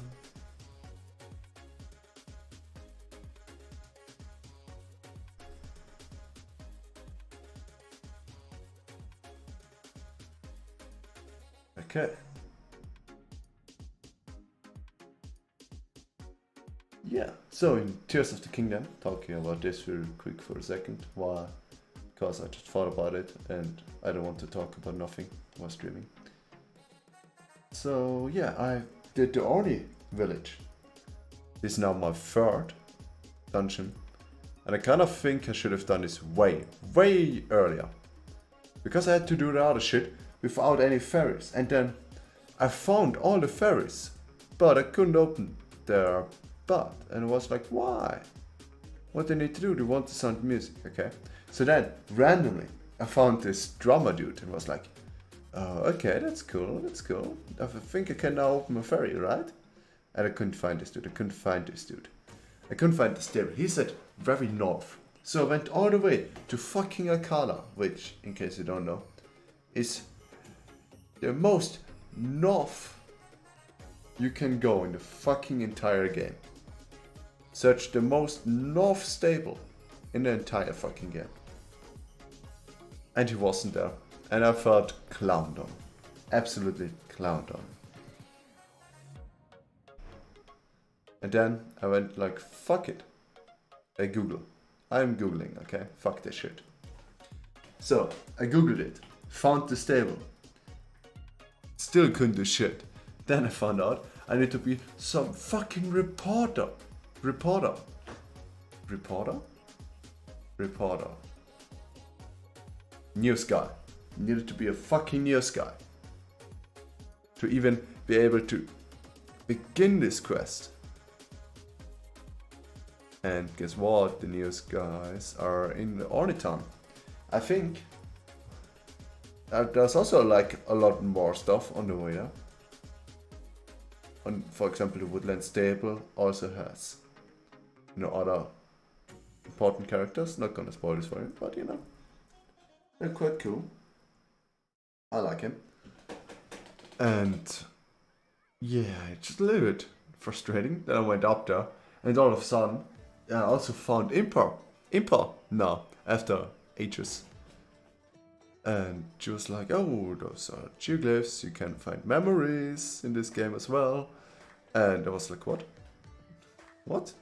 Okay. Yeah, so in Tears of the Kingdom, talking about this real quick for a second. Why? Because I just thought about it and I don't want to talk about nothing while streaming. So yeah, I did the Orni village. This is now my third dungeon. And I kind of think I should have done this way earlier. Because I had to do the other shit without any fairies. And then I found all the fairies, but I couldn't open their butt. And I was like, why? What they need to do? They want the sound music, okay? So then, randomly, I found this drummer dude and was like, oh, okay, that's cool, that's cool. I think I can now open a fairy, right? And I couldn't find this dude, I couldn't find the stairway. He said very north. So I went all the way to fucking Alcala, which, in case you don't know, is the most north you can go in the fucking entire game. Search the most north stable in the entire fucking game. And he wasn't there. And I felt clowned on. Absolutely clowned on. And then I went like, fuck it. I Google. I'm Googling, okay? Fuck this shit. So, I Googled it. Found the stable. Still couldn't do shit. Then I found out I need to be some fucking reporter. News guy. Needed to be a fucking news guy. To even be able to begin this quest. And guess what? The news guys are in the Orniton. I think there's also like a lot more stuff on the way there. For example, the Woodland Stable also has, you know, other important characters. Not gonna spoil this for you, but you know, they're quite cool. I like him. And yeah, it's just a little bit frustrating. Then I went up there, and all of a sudden, I also found Impa now, after ages. And she was like, oh, those are geoglyphs, you can find memories in this game as well. And I was like, what? What?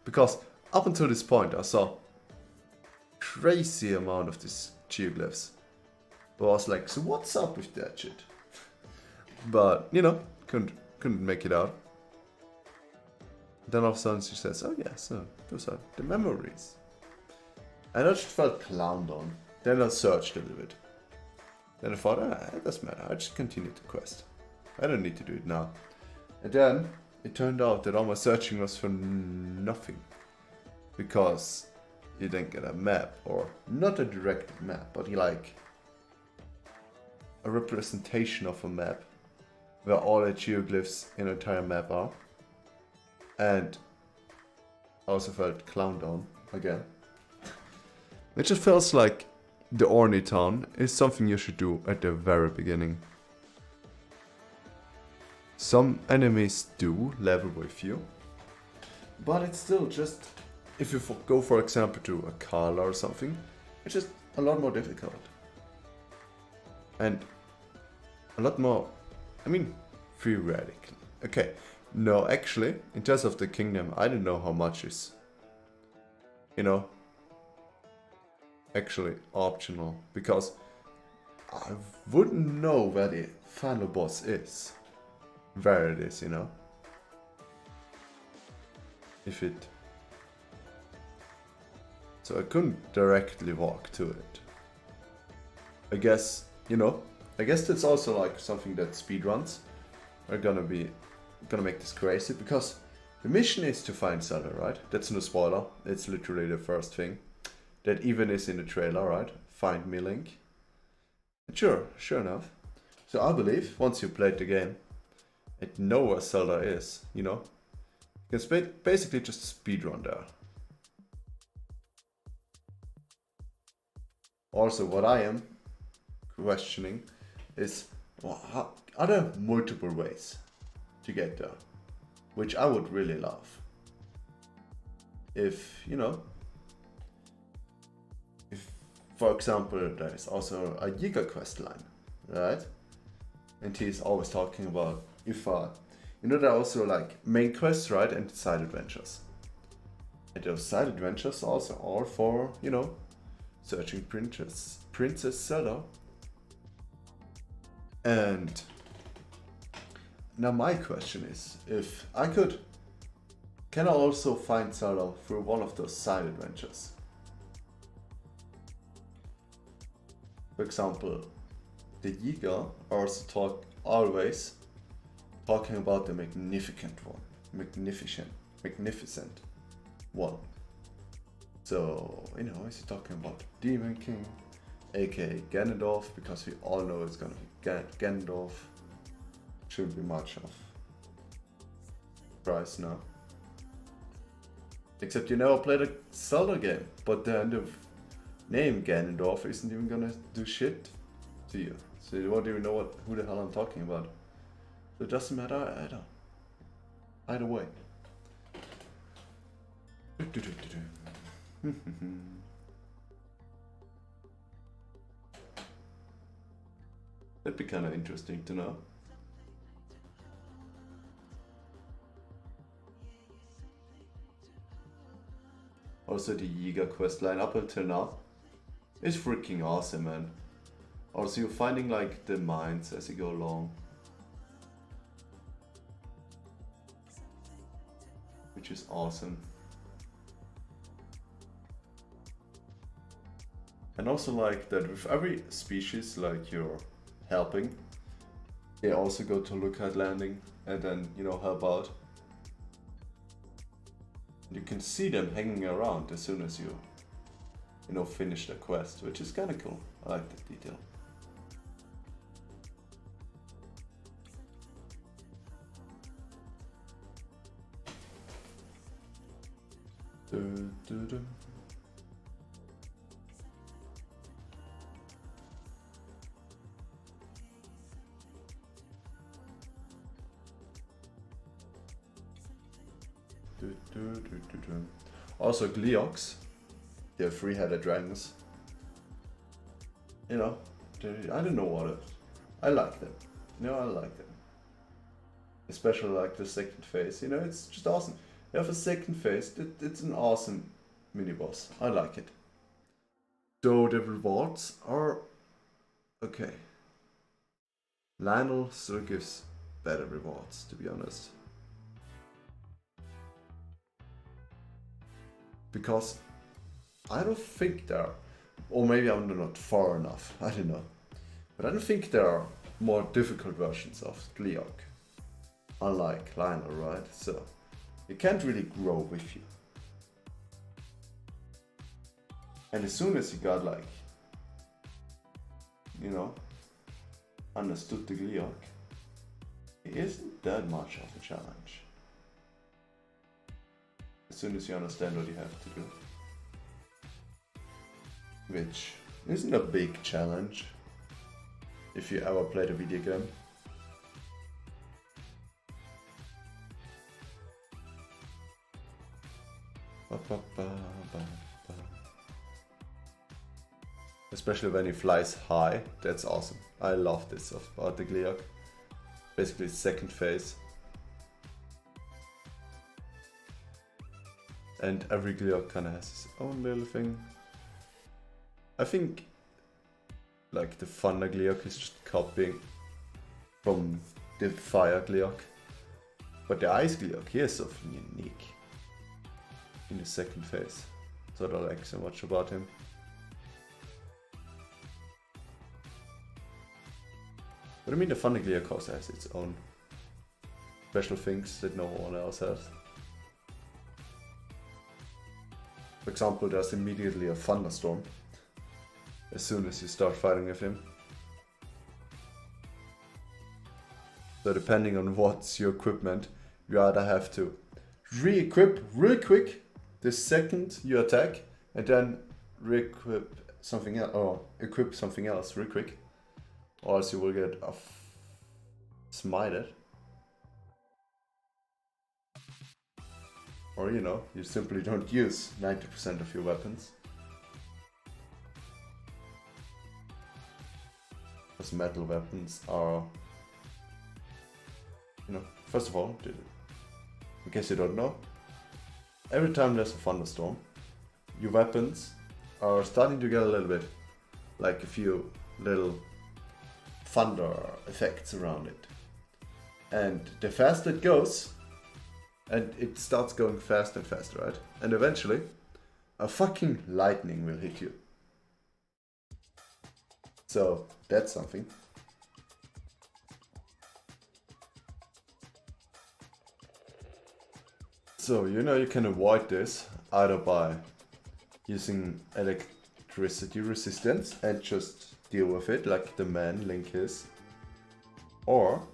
Because up until this point I saw crazy amount of these geoglyphs. But I was like, so what's up with that shit? But, you know, couldn't make it out. Then all of a sudden she says, oh yeah, so those are the memories. And I just felt clowned on. Then I searched a little bit. Then I thought, it doesn't matter, I just continue the quest. I don't need to do it now. And then it turned out that all my searching was for nothing. Because you didn't get a map, or not a direct map, but like a representation of a map where all the geoglyphs in the entire map are. And I also felt clowned on again. It just feels like the Orny town is something you should do at the very beginning. Some enemies do level with you, but it's still just, if you go for example to a Kala or something, it's just a lot more difficult. And a lot more, I mean, theoretically. Okay, no, actually, in terms of the kingdom, I don't know how much is, you know, actually optional, because I wouldn't know where the final boss is. Where it is, you know. If it... So I couldn't directly walk to it. I guess, you know, I guess that's also like something that speedruns are gonna make this crazy, because the mission is to find Zelda, right? That's no spoiler, it's literally the first thing. That even is in the trailer, right? Find me Link. Sure enough. So I believe, once you played the game, and know where Zelda is, you know? You can basically just speedrun there. Also, what I am questioning is, well, are there multiple ways to get there? Which I would really love. If, you know, if, for example, there is also a Yiga quest line, right? And he's always talking about, if you know, there are also like main quests, right, and side adventures. And those side adventures also all for, you know, searching Princess Zelda. And now my question is, if I could, can I also find Zelda through one of those side adventures? For example, the Yiga also always talking about the magnificent one. So, you know, is he talking about the Demon King, aka Ganondorf, because we all know it's gonna be Ganondorf. Shouldn't be much of price now. Except you never played a Zelda game, but then the name Ganondorf isn't even gonna do shit to you. So you won't even know who the hell I'm talking about. So it doesn't matter either way. That'd be kind of interesting to know. Also, the Yiga questline up until now is freaking awesome, man. Also, you're finding like the mines as you go along, which is awesome. And also like that with every species like you're helping, they also go to Lookout Landing and then, you know, help out. You can see them hanging around as soon as you know, finish the quest, which is kind of cool. I like that detail. Also Gleeoks, they're three-headed dragons. You know, I don't know what it is. I like them. You know, I like them. Especially like the second phase, you know, it's just awesome. You have a second phase, it's an awesome mini-boss. I like it. So the rewards are okay. Lionel still gives better rewards, to be honest. Because I don't think there are, or maybe I'm not far enough, I don't know. But I don't think there are more difficult versions of Gleeok. Unlike Lionel, right? So, it can't really grow with you. And as soon as you got like, you know, understood the Gleeok, it isn't that much of a challenge. As soon as you understand what you have to do. which isn't a big challenge if you ever played a video game. Especially when he flies high, that's awesome. I love this about the Gliok. Basically second phase. And every Gliok kinda has his own little thing. I think like the Thunder Gliok is just copying from the Fire Gliok. But the Ice Gliok, he has something unique in the second phase. That's what I like so much about him. But I mean, the Thunder Gliok also has its own special things that no one else has. For example, there's immediately a thunderstorm as soon as you start fighting with him. So depending on what's your equipment, you either have to re-equip real quick the second you attack, and then re-equip something else, or equip something else real quick, or else you will get smited. Or, you know, you simply don't use 90% of your weapons. Because metal weapons are, you know, first of all, in case you don't know, every time there's a thunderstorm, your weapons are starting to get a little bit, like a few little thunder effects around it. And the faster it goes, and it starts going faster and faster, right? And eventually, a fucking lightning will hit you. So, that's something. So, you know, you can avoid this either by using electricity resistance and just deal with it like the man Link is. Or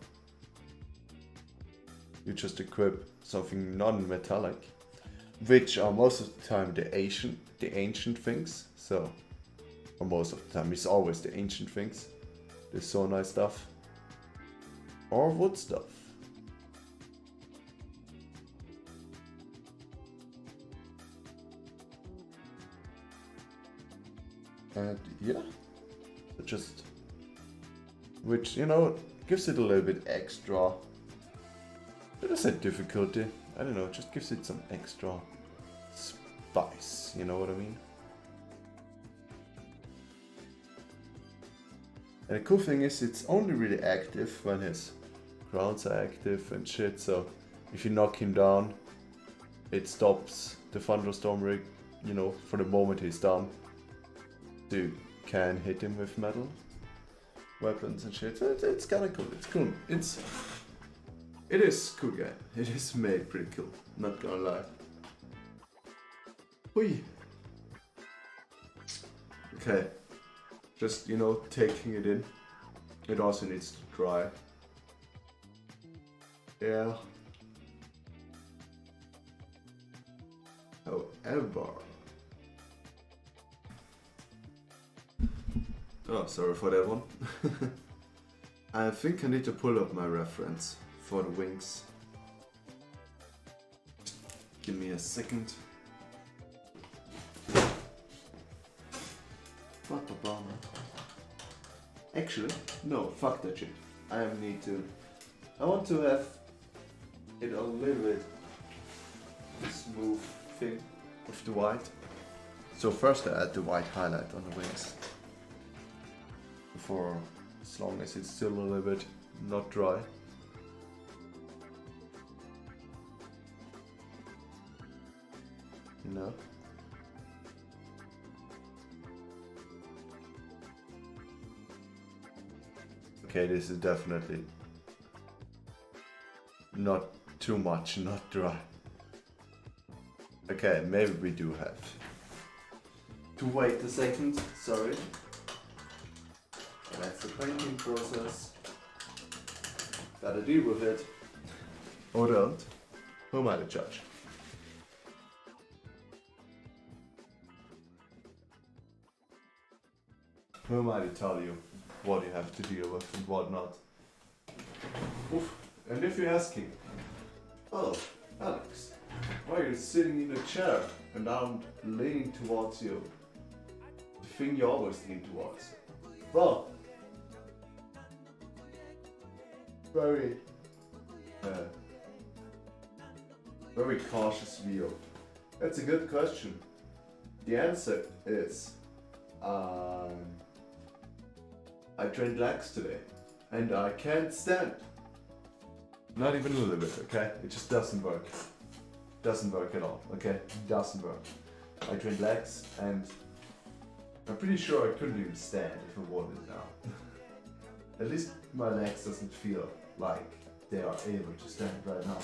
you just equip something non-metallic, which are most of the time the ancient things. So, or most of the time, it's always the ancient things, the sonai stuff, or wood stuff. And yeah, just, which, you know, gives it a little bit extra. Let us say difficulty. I don't know, it just gives it some extra spice, you know what I mean? And the cool thing is, it's only really active when his grounds are active and shit, so if you knock him down, it stops the thunderstorm rig, you know, for the moment he's down. So you can hit him with metal weapons and shit. So it's kinda cool, it's cool. It is cool game. It is made pretty cool, not gonna lie. Hui. Okay, just, you know, taking it in. It also needs to dry. Yeah. However. Oh, sorry for that one. I think I need to pull up my reference for the wings. Give me a second. Actually, no, fuck that shit. I want to have it a little bit smooth thing with the white. So first I add the white highlight on the wings. For as long as it's still a little bit not dry. You know? Okay, this is definitely not too much, not dry. Okay, maybe we do have to wait a second, sorry. That's the painting process. Gotta deal with it. Or don't. Who am I to judge? Who am I to tell you what you have to deal with and what not? Oof. And if you're asking, oh, Alex, why are you sitting in a chair and I'm leaning towards you? The thing you always lean towards. Well, very cautious view. That's a good question. The answer is, I trained legs today, and I can't stand. Not even a little bit, okay? It just doesn't work. Doesn't work at all, okay? It doesn't work. I trained legs, and I'm pretty sure I couldn't even stand if I wanted now. At least my legs doesn't feel like they are able to stand right now.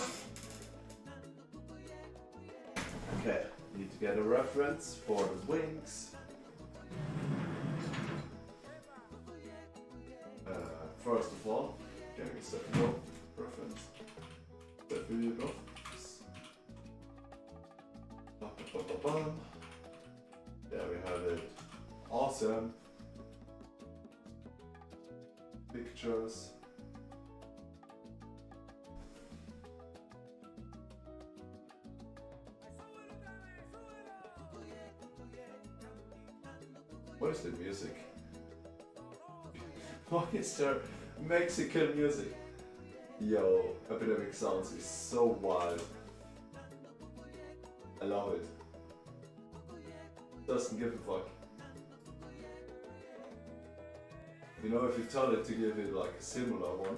Okay, need to get a reference for the wings. First of all, getting a sephiroth reference. Sephiroth. There we have it. Awesome. Pictures. What is the music? Why is there Mexican music? Yo, Epidemic Sounds is so wild. I love it. Doesn't give a fuck. You know, if you tell it to give it like a similar one,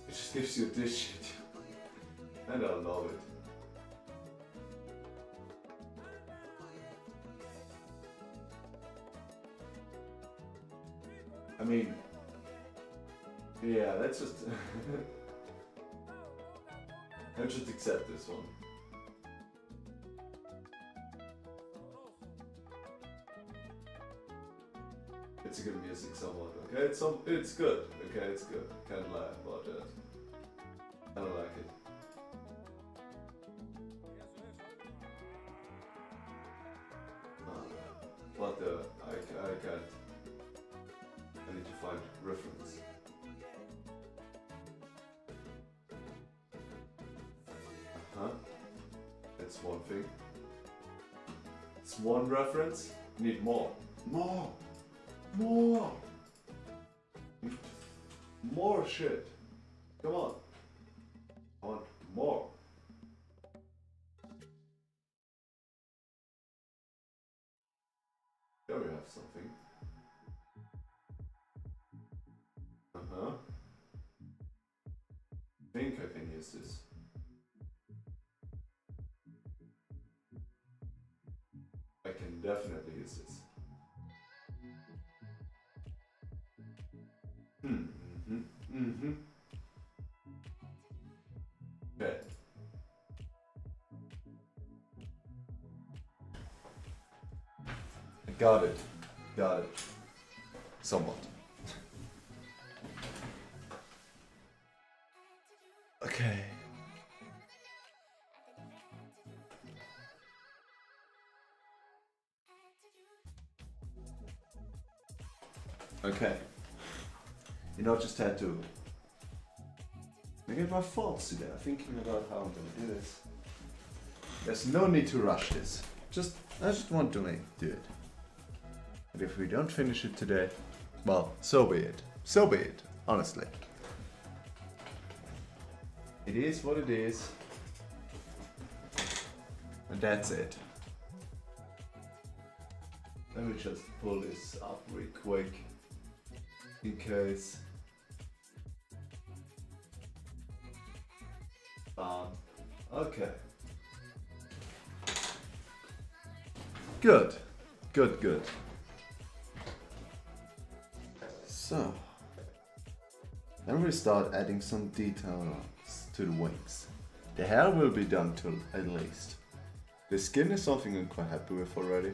it just gives you this shit. And I love it. I mean, yeah, let's just let's just accept this one. It's a good music somewhat, okay? It's good, okay, it's good. Can't lie about that. I don't like it. But I can't. I need to find reference. That's one thing. It's one reference. Need more. More! More! More shit. Come on. I want more. There we have something. I think I can use this. I can definitely use this. Okay. Got it. Got it. Somewhat. Okay. Okay. You know, I just had to get my thoughts together, thinking about how I'm gonna do this. There's no need to rush this. I just want to do it. And if we don't finish it today, well, so be it. So be it, honestly. It is what it is. And that's it. Let me just pull this up real quick. In case. Okay. Good. Good, good. So, then we start adding some details to the wings. The hair will be done to at least. The skin is something I'm quite happy with already.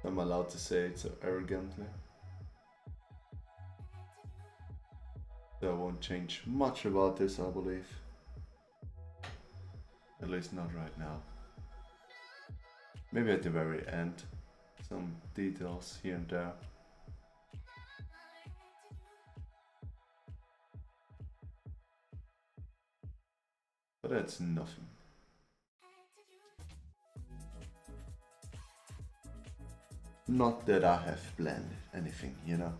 I'm allowed to say it so arrogantly. So I won't change much about this, I believe. At least not right now. Maybe at the very end, some details here and there. But that's nothing. Not that I have planned anything, you know.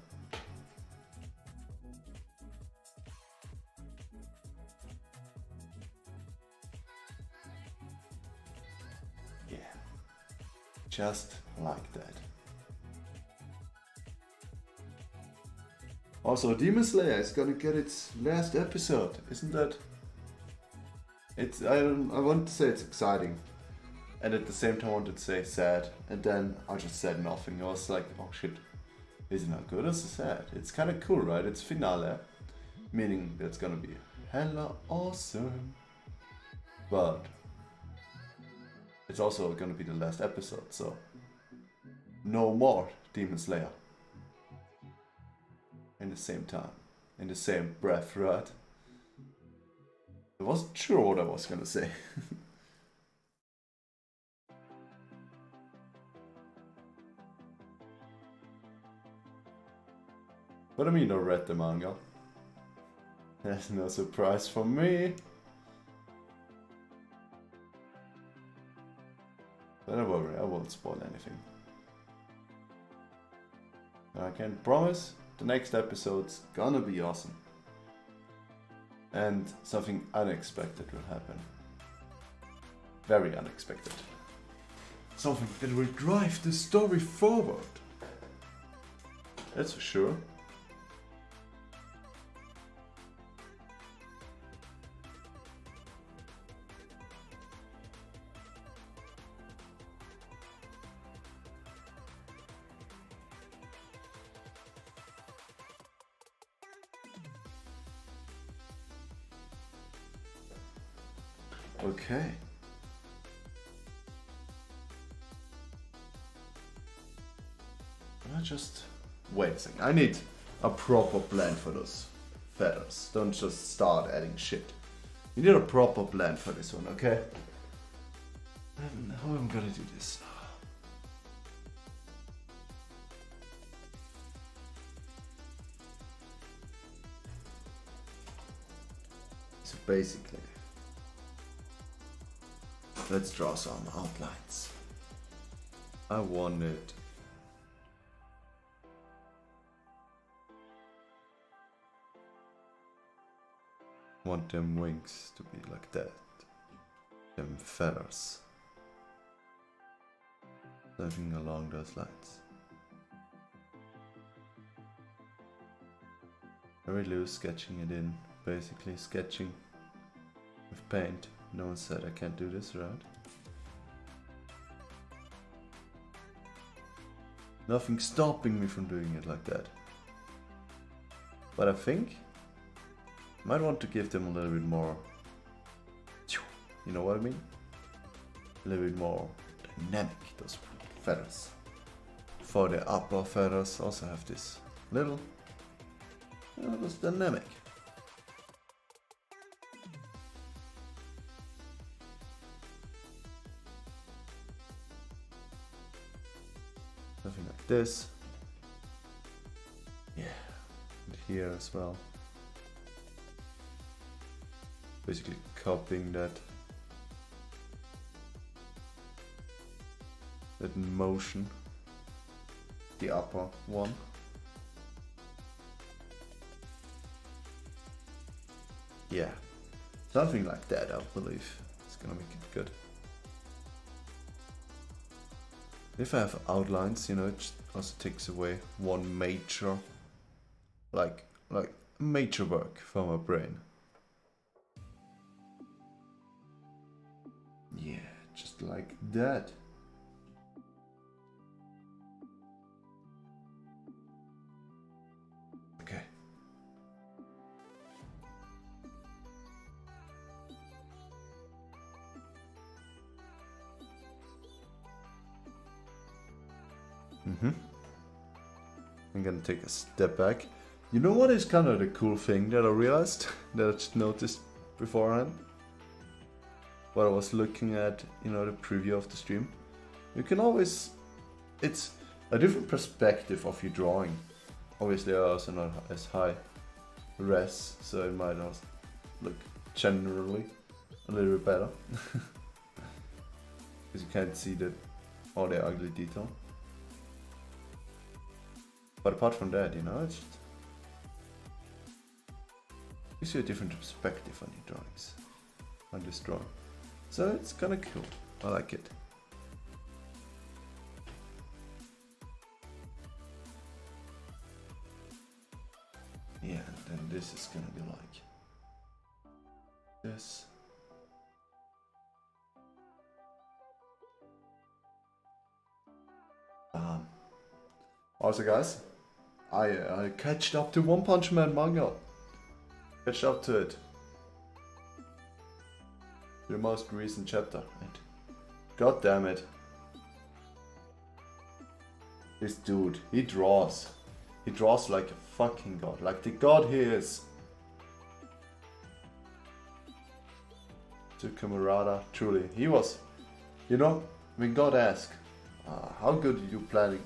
Yeah, just like that. Also, Demon Slayer is gonna get its last episode, isn't that? I want to say it's exciting, and at the same time I wanted to say sad, and then I just said nothing. I was like, oh shit, is it not good or sad? It's kind of cool, right? It's finale, meaning that's gonna be hella awesome, but it's also gonna be the last episode, so no more Demon Slayer. In the same time, in the same breath, right? I wasn't sure what I was gonna say. But I mean, I read the manga. That's no surprise for me. But don't worry, I won't spoil anything. I can promise the next episode's gonna be awesome. And something unexpected will happen. Very unexpected. Something that will drive the story forward. That's for sure. Okay. Just wait a second. I need a proper plan for those feathers. Don't just start adding shit. You need a proper plan for this one, okay? And how am I gonna do this? So basically, let's draw some outlines. I want them wings to be like that. Them feathers. Something along those lines. Very loose, sketching it in. Basically sketching with paint. No one said I can't do this, right? Nothing stopping me from doing it like that. But I think I might want to give them a little bit more, you know what I mean? A little bit more dynamic, those feathers. For the upper feathers also have this little, this dynamic. Something like this. Yeah, and here as well. Basically copying that motion, the upper one. Yeah, something like that, I believe. It's gonna make it good. If I have outlines, you know, it also takes away one major, like major work from my brain. Yeah, just like that. Okay. I'm gonna take a step back. You know what is kind of the cool thing that I realized, that I just noticed beforehand? While I was looking at, you know, the preview of the stream. You can always, it's a different perspective of your drawing. Obviously, also not as high res, so it might also look generally a little bit better. Because you can't see all the ugly detail. But apart from that, you know, it just gives you a different perspective on your drawings, on this drawing. So it's kinda cool. I like it. Yeah, and then this is gonna be like this. Also, guys, I catched up to One Punch Man manga. Catched up to it. The most recent chapter. And god damn it. This dude, he draws. He draws like a fucking god. Like the god he is. To Camarada, truly. He was, you know, when God asks, how good are you planning?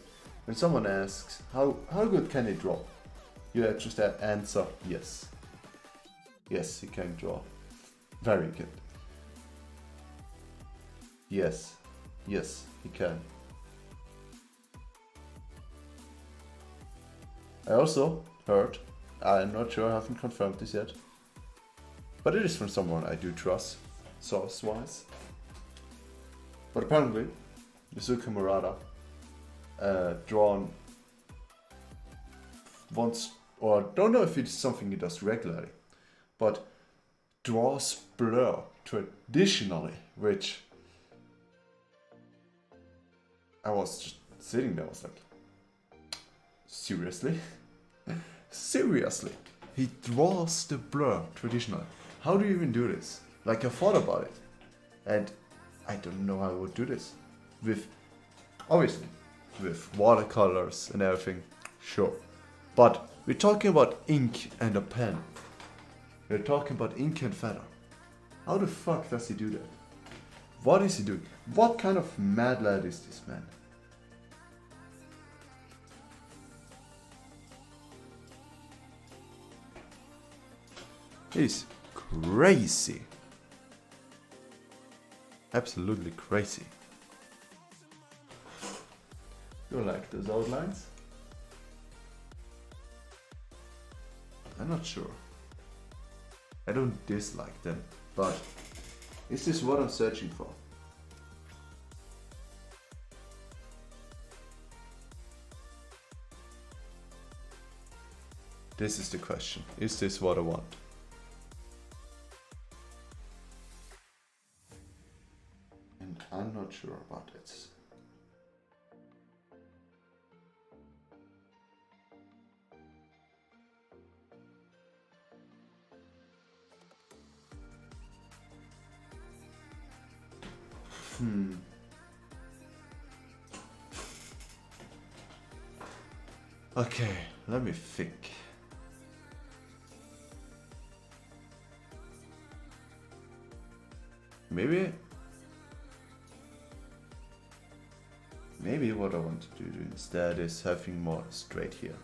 When someone asks, how good can he draw? You just answer, yes. Yes, he can draw. Very good. Yes. Yes, he can. I also heard, I'm not sure, I haven't confirmed this yet, but it is from someone I do trust, source-wise. But apparently, Yusuke Murata drawn once, or don't know if it's something he does regularly, but draws blur traditionally, which I was just sitting there, I was like, seriously? Seriously? He draws the blur traditionally. How do you even do this? Like, I thought about it, and I don't know how I would do this. With, obviously, with watercolors and everything, sure. But we're talking about ink and a pen. We're talking about ink and feather. How the fuck does he do that? What is he doing? What kind of mad lad is this man? He's crazy. Absolutely crazy. You like those outlines? I'm not sure. I don't dislike them, but is this what I'm searching for? This is the question. Is this what I want? And I'm not sure about it. Okay, let me think. Maybe what I want to do instead is having more straight here.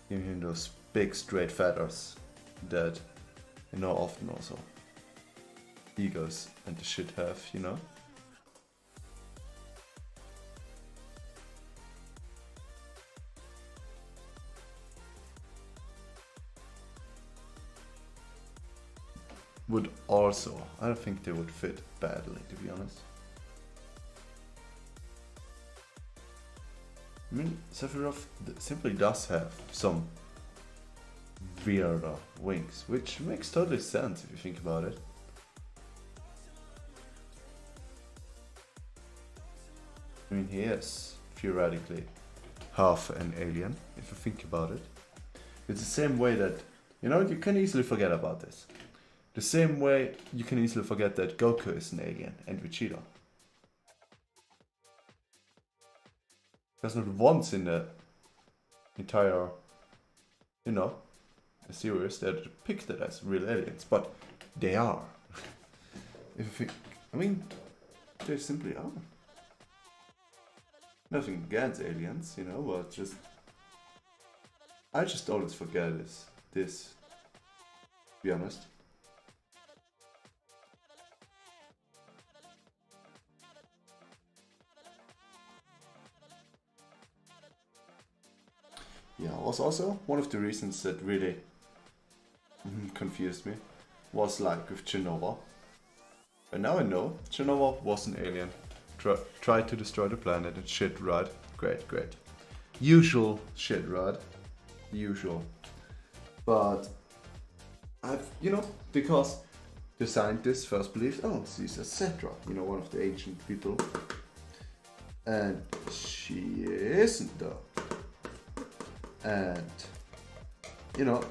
Giving him those big straight feathers that, you know, often also egos and the shit have, you know? Would also, I don't think they would fit badly, to be honest. I mean, Sephiroth simply does have some weirder wings, which makes totally sense if you think about it. I mean, he is theoretically half an alien, if you think about it. It's the same way that, you know, you can easily forget about this. The same way you can easily forget that Goku is an alien and Vegeta. There's not once in the entire, you know, the series that are depicted as real aliens, but they are. If you think, I mean, They simply are. Nothing against aliens, you know, but just... I just always forget this, to be honest. Yeah, was also one of the reasons that really confused me was like with Chernobyl. And now I know Chernobyl was an alien. Tried to destroy the planet and shit, right? Great, great. Usual shit, right? Usual. But I've, you know, because the scientists first believed, oh, she's a sephiroth, you know, one of the ancient people. And she isn't though. And, you know,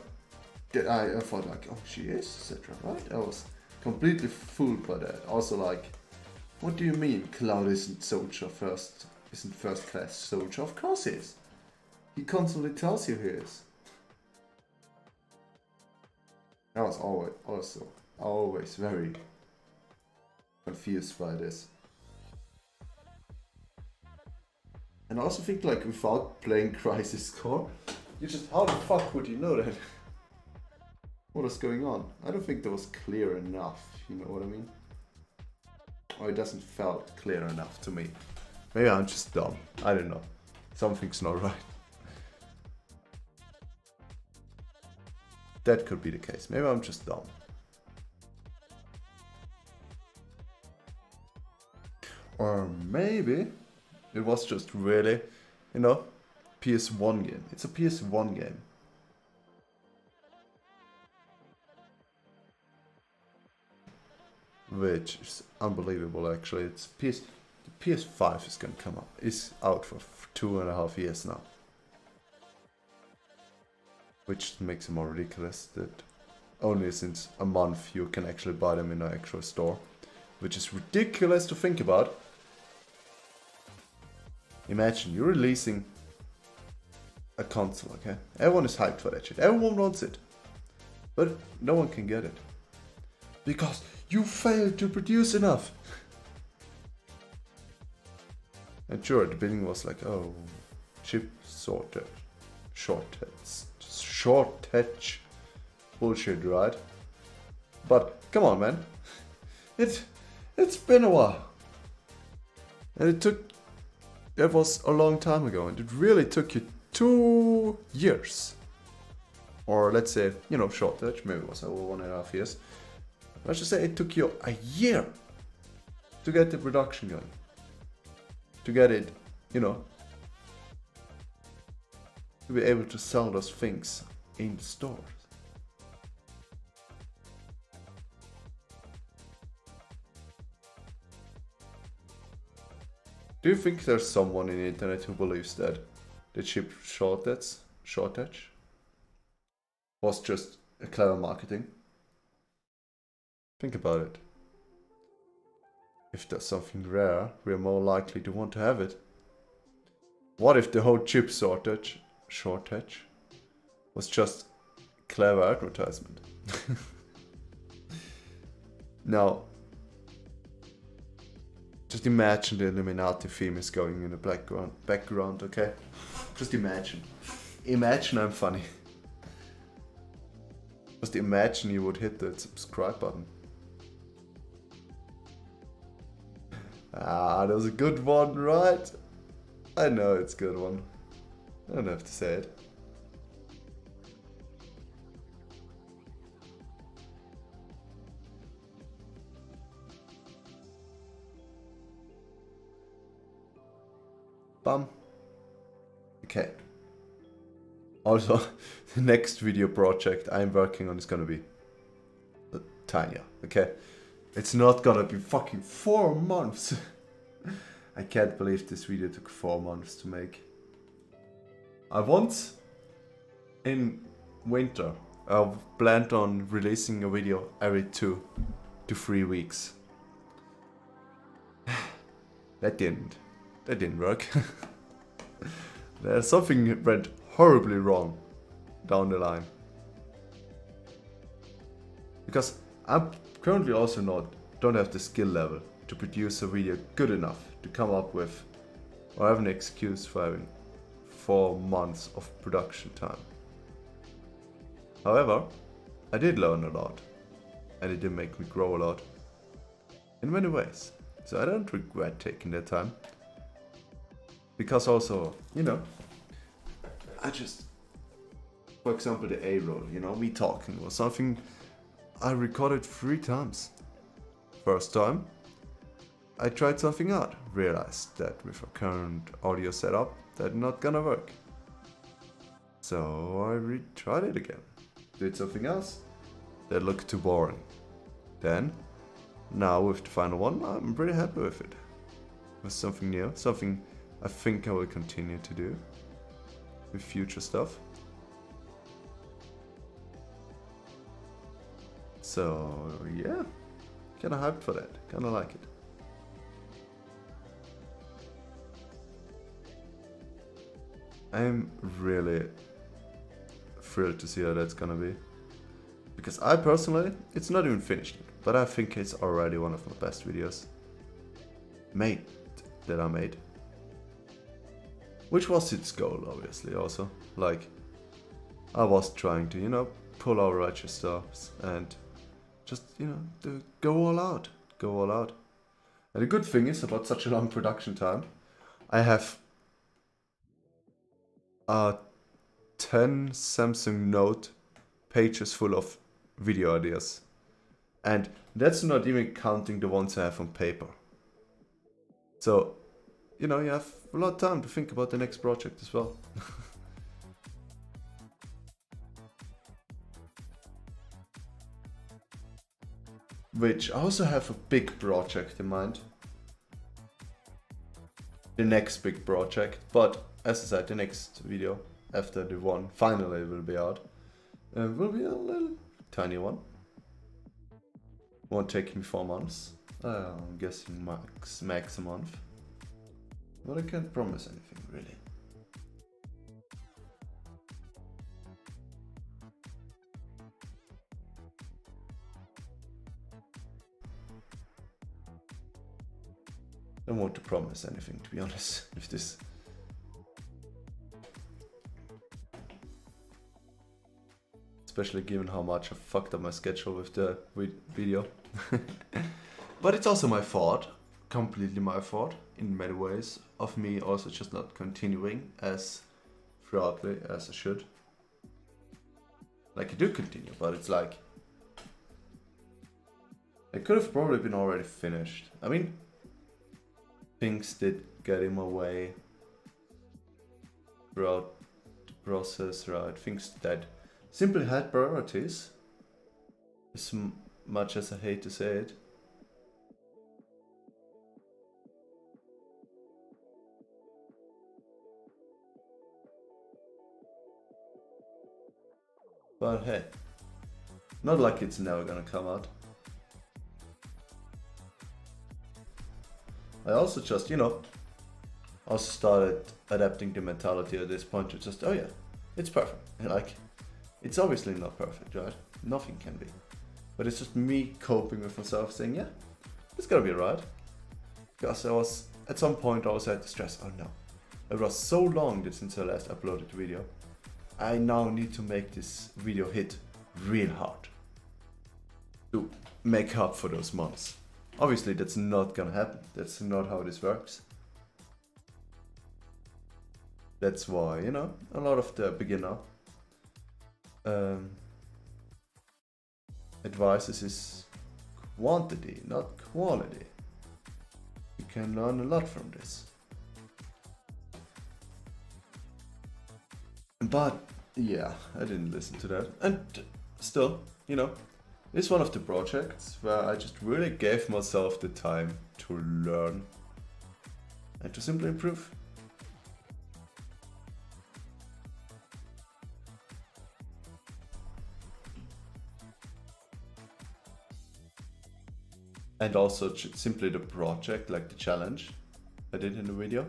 I thought like, oh, she is sephiroth, right? I was completely fooled by that. Also like, what do you mean Cloud isn't first class soldier? Of course he is. He constantly tells you he is. I was always very confused by this. And I also think like without playing Crisis Core, you just, how the fuck would you know that? What is going on? I don't think that was clear enough, you know what I mean? Or it doesn't felt clear enough to me. Maybe I'm just dumb, I don't know. Something's not right. That could be the case, maybe I'm just dumb. Or maybe it was just really, you know, PS1 game. It's a PS1 game. Which is unbelievable actually. It's the PS5 is gonna come up. It's out for 2.5 years now. Which makes it more ridiculous that only since a month you can actually buy them in an actual store. Which is ridiculous to think about. Imagine you're releasing a console, okay? Everyone is hyped for that shit. Everyone wants it. But no one can get it. Because you failed to produce enough. And sure, at the beginning was like, oh, chip shortage. Bullshit, right? But come on, man. It's been a while. And it was a long time ago, and it really took you 2 years. Or let's say, you know, shortage, maybe it was over 1.5 years. Let's just say it took you a year to get the production going. To get it, you know, to be able to sell those things in stores. Do you think there's someone in the internet who believes that the chip shortage was just a clever marketing? Think about it. If there's something rare, we're more likely to want to have it. What if the whole chip shortage was just clever advertisement? Now, just imagine the Illuminati theme is going in the background, okay? Just imagine. Imagine I'm funny. Just imagine you would hit the subscribe button. Ah, that was a good one, right? I know it's a good one. I don't have to say it. Bam. Okay. Also, the next video project I'm working on is gonna be tinier, okay? It's not gonna be fucking 4 months. I can't believe this video took 4 months to make. I once, in winter, I planned on releasing a video every 2 to 3 weeks. That didn't work. There's something went horribly wrong down the line. Because I'm currently also don't have the skill level to produce a video good enough to come up with, or have an excuse for having 4 months of production time. However, I did learn a lot, and it did make me grow a lot in many ways. So I don't regret taking that time. Because also, you know, I just, for example, the A roll, you know, me talking was something I recorded 3 times. First time, I tried something out, realized that with a current audio setup, that's not gonna work. So I retried it again. Did something else that looked too boring. Then, now with the final one, I'm pretty happy with it. It was something new, something I think I will continue to do with future stuff. So yeah, kinda hyped for that, kinda like it. I'm really thrilled to see how that's gonna be. Because I personally, it's not even finished yet, but I think it's already one of my best videos that I made. Which was its goal, obviously, also. Like, I was trying to, you know, pull out righteous stops and just, you know, to go all out. Go all out. And the good thing is about such a long production time, I have 10 Samsung Note pages full of video ideas. And that's not even counting the ones I have on paper. So, you know, you have a lot of time to think about the next project as well. Which I also have a big project in mind. The next big project, but as I said, the next video after the one finally will be out will be a little tiny one. Won't take me 4 months. I'm guessing max a month. But I can't promise anything really. Don't want to promise anything, to be honest, with this. Especially given how much I fucked up my schedule with the video. But it's also my fault, completely my fault, in many ways, of me also just not continuing as thoroughly as I should. Like, I do continue, but it's like, it could have probably been already finished. I mean, things did get in my way throughout the process, right? Things that simply had priorities, as much as I hate to say it. But hey, not like it's never gonna come out. I also just, you know, also started adapting the mentality at this point to just, oh yeah, it's perfect. And like, it's obviously not perfect, right? Nothing can be. But it's just me coping with myself saying, yeah, it's gonna be right. Because I was, at some point I also had to stress, oh no, it was so long that since I last uploaded the video, I now need to make this video hit real hard to make up for those months. Obviously that's not gonna happen, that's not how this works. That's why, you know, a lot of the beginner advices is quantity, not quality. You can learn a lot from this. But yeah, I didn't listen to that. And still, you know, it's one of the projects where I just really gave myself the time to learn and to simply improve. And also simply the project, like the challenge I did in the video,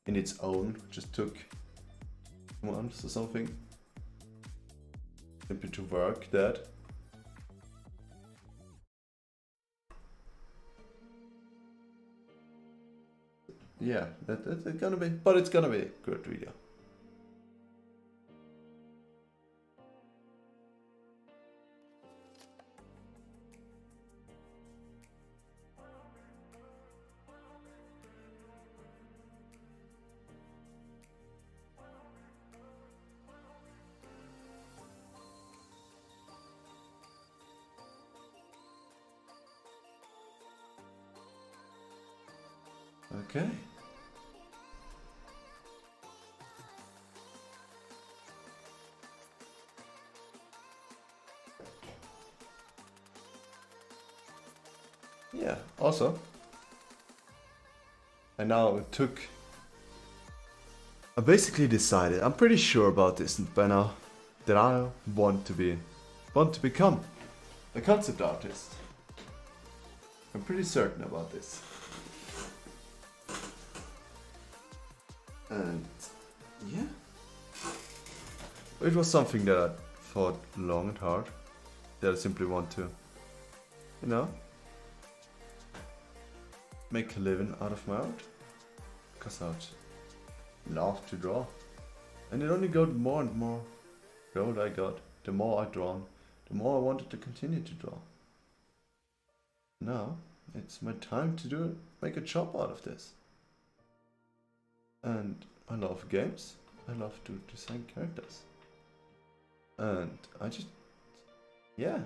in its own, just took months or something. Simply to work that. yeah, it's gonna be, but it's gonna be a good video. Okay. Yeah, also, I basically decided, I'm pretty sure about this by now, that I want to become a concept artist. I'm pretty certain about this. And yeah, it was something that I thought long and hard, that I simply want to, you know, make a living out of my art, because I love to draw. And it only got more and more, the older I got, the more I drawn, the more I wanted to continue to draw. Now, it's my time to make a job out of this. And I love games, I love to design characters. And I just, yeah,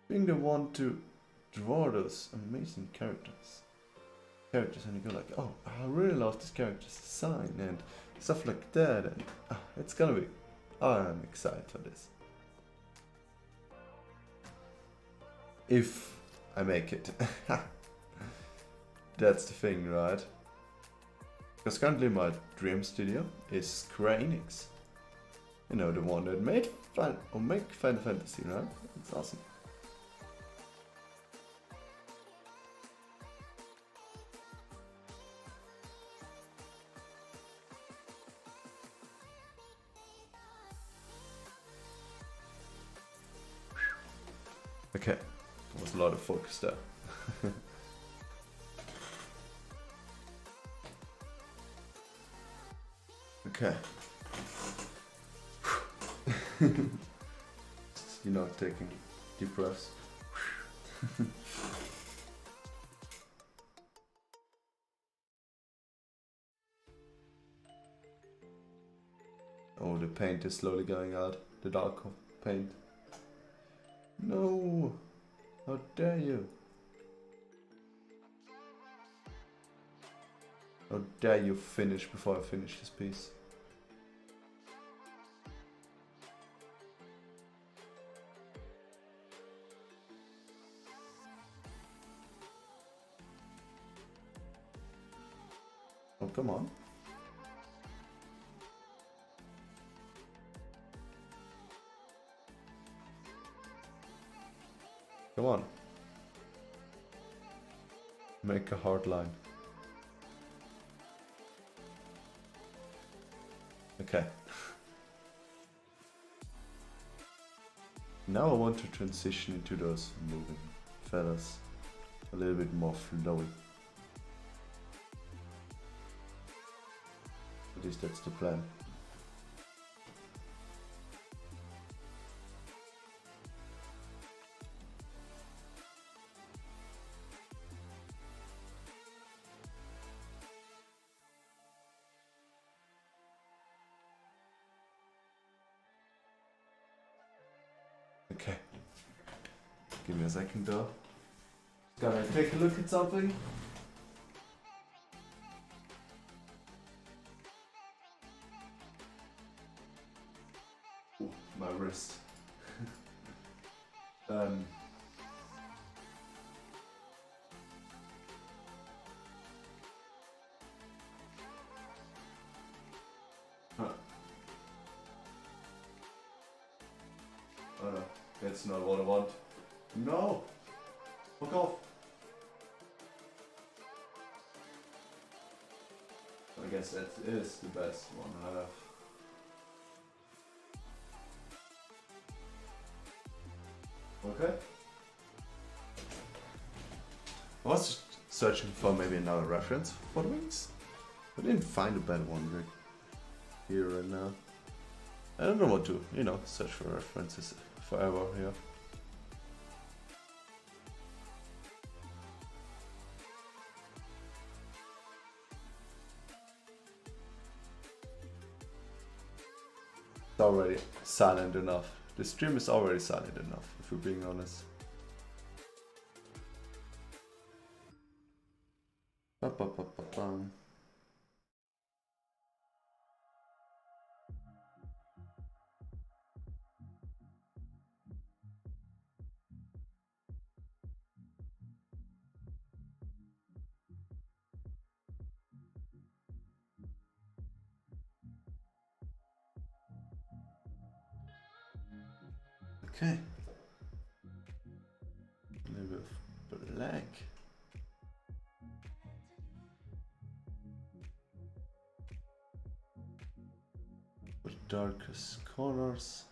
being the one to draw those amazing characters, and you go like, oh, I really love this character's design and stuff like that, and it's gonna be, I'm excited for this. If I make it. That's the thing, right? Because currently my dream studio is Square Enix. You know, the one that made Final Fantasy, right? It's awesome. Okay, there was a lot of focus there. Okay. You know, taking deep breaths. Oh, the paint is slowly going out. The dark paint. No! How dare you? How dare you finish before I finish this piece? Oh, come on. Come on. Make a hard line. Okay. Now I want to transition into those moving feathers. A little bit more flowy. At least that's the plan. Okay. Give me a second though. Gonna take a look at something. Ooh, my wrist. Huh. Oh no, that's not what I want. No! Fuck off! I guess that is the best one I have. Okay. I was searching for maybe another reference for the wings. I didn't find a better one right here and now. I don't know what to, you know, search for references forever here. It's already silent enough. The stream is already silent enough, if we're being honest. Ba-ba-ba-ba-bam. Okay. A little bit of black. The darkest colors.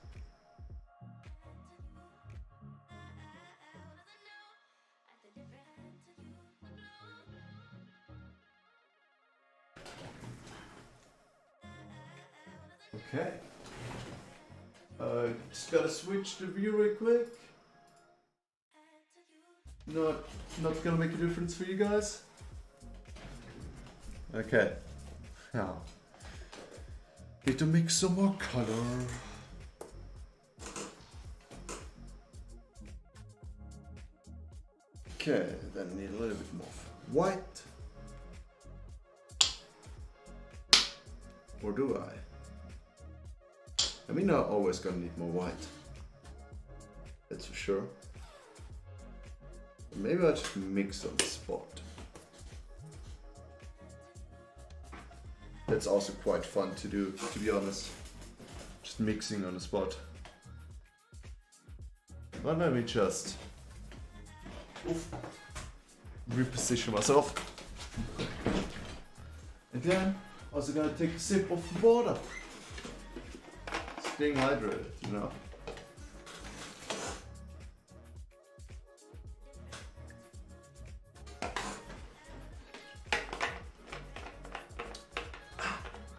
Okay. Just gotta switch the view real quick. Not gonna make a difference for you guys. Okay. Now, need to mix some more color. Okay, then need a little bit more white. Or do I? I mean, I'm always gonna need more white. That's for sure. Maybe I'll just mix on the spot. That's also quite fun to do, to be honest. Just mixing on the spot. But let me just reposition myself. Again, also gonna take a sip of water. Staying hydrated, you know.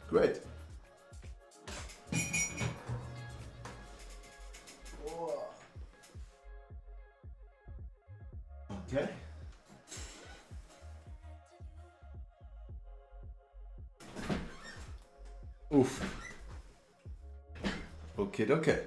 Great. Okay. Oof. Okay, okay.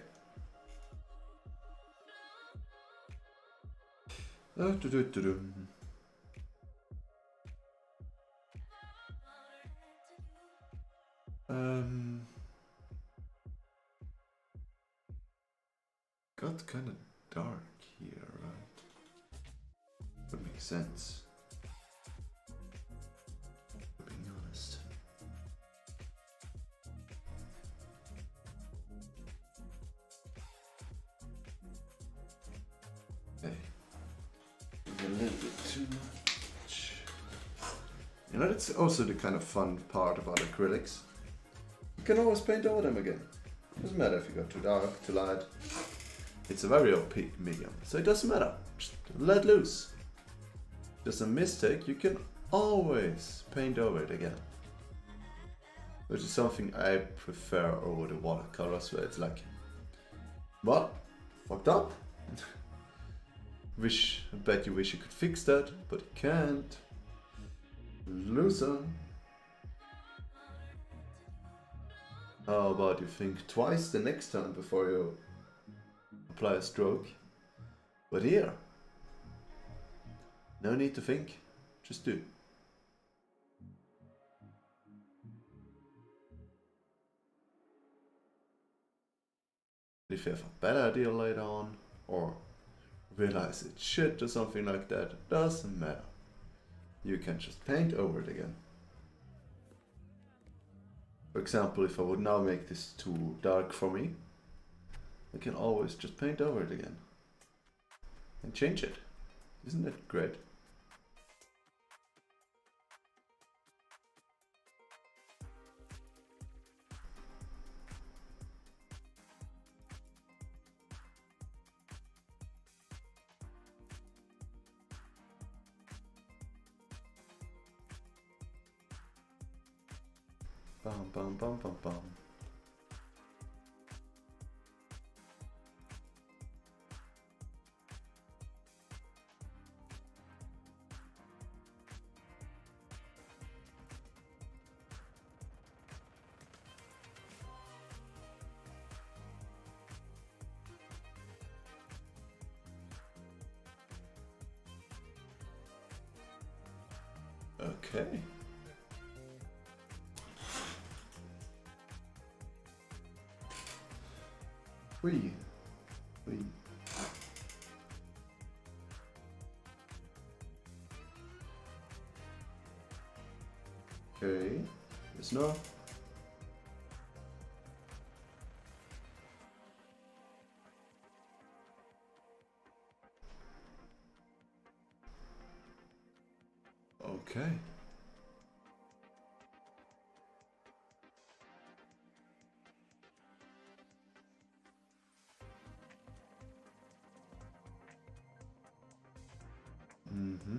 Got kind of dark here, right? That makes sense. Being honest. Okay. A little bit too much. You know, that's also the kind of fun part about acrylics. You can always paint over them again. Doesn't matter if you go too dark, too light. It's a very opaque medium, so it doesn't matter. Just let loose. Just a mistake, you can always paint over it again. Which is something I prefer over the watercolors, where it's like, well, fucked up. I bet you wish you could fix that, but you can't. Loser. How about you think twice the next time before you apply a stroke? But here, no need to think, just do. If you have a better idea later on, or realize it's shit or something like that, doesn't matter. You can just paint over it again. For example, if I would now make this too dark for me, I can always just paint over it again and change it. Isn't that great? Bum bum bum bum bum. Okay. Wee. Okay. Yes, no. Okay. Mm-hmm.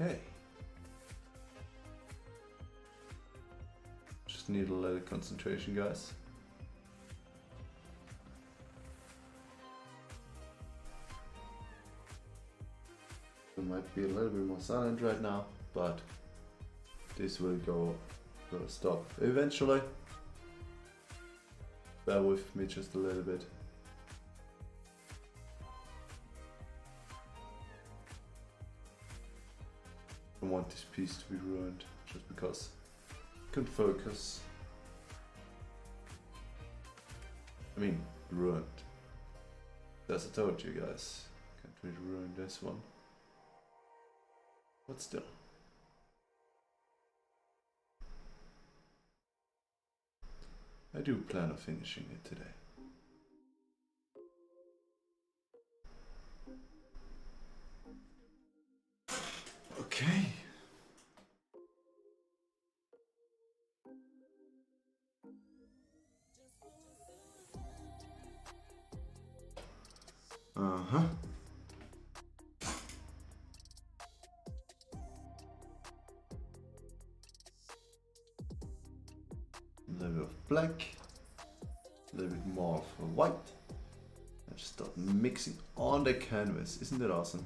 Okay. Just need a little concentration, guys. I might be a little bit more silent right now, but this will stop eventually. Bear with me just a little bit. I don't want this piece to be ruined just because I couldn't focus. I mean, ruined. As I told you guys, can't really ruin this one. But still. I do plan on finishing it today. Okay. Uh-huh. A little bit of black, a little bit more of white. I just start mixing on the canvas. Isn't that awesome?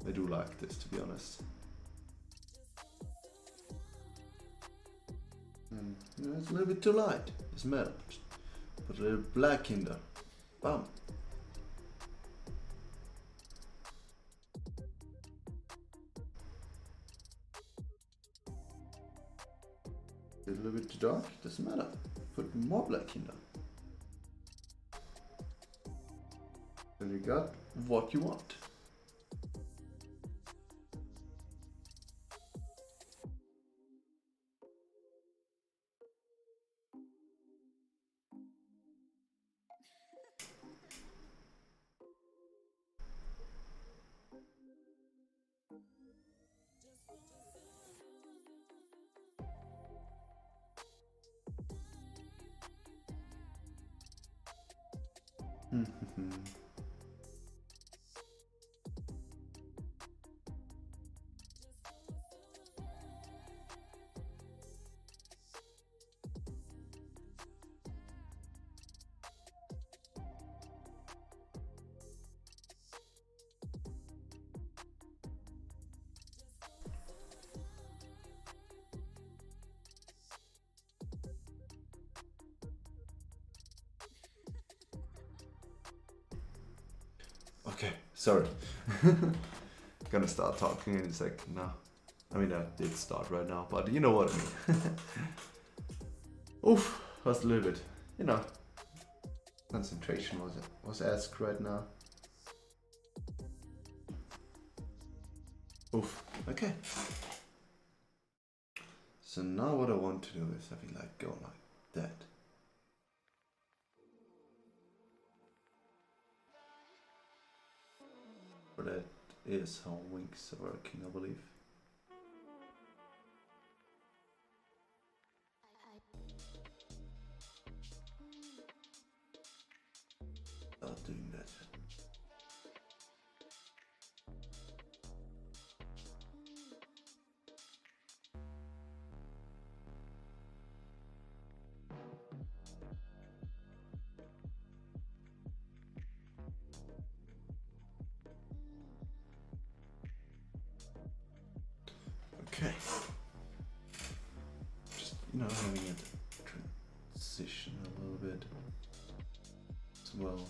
I do like this, to be honest. It's a little bit too light. It's metal. Just put a little black in there. Bam. A little bit too dark. Doesn't matter. Put more black in there. Then you got what you want. Okay, sorry. Gonna start talking in a second now. I mean, I did start right now, but you know what I mean. Oof, was a little bit, you know, concentration was asked right now. Oof, okay. So now what I want to do is have it like go like that. For that, is how wings are working, I believe. Not doing that. Okay. Just, having it transition a little bit as well.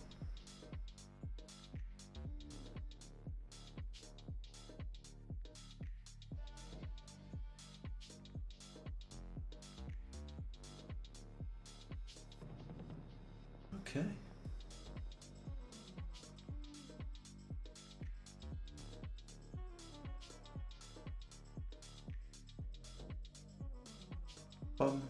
Okay. Um.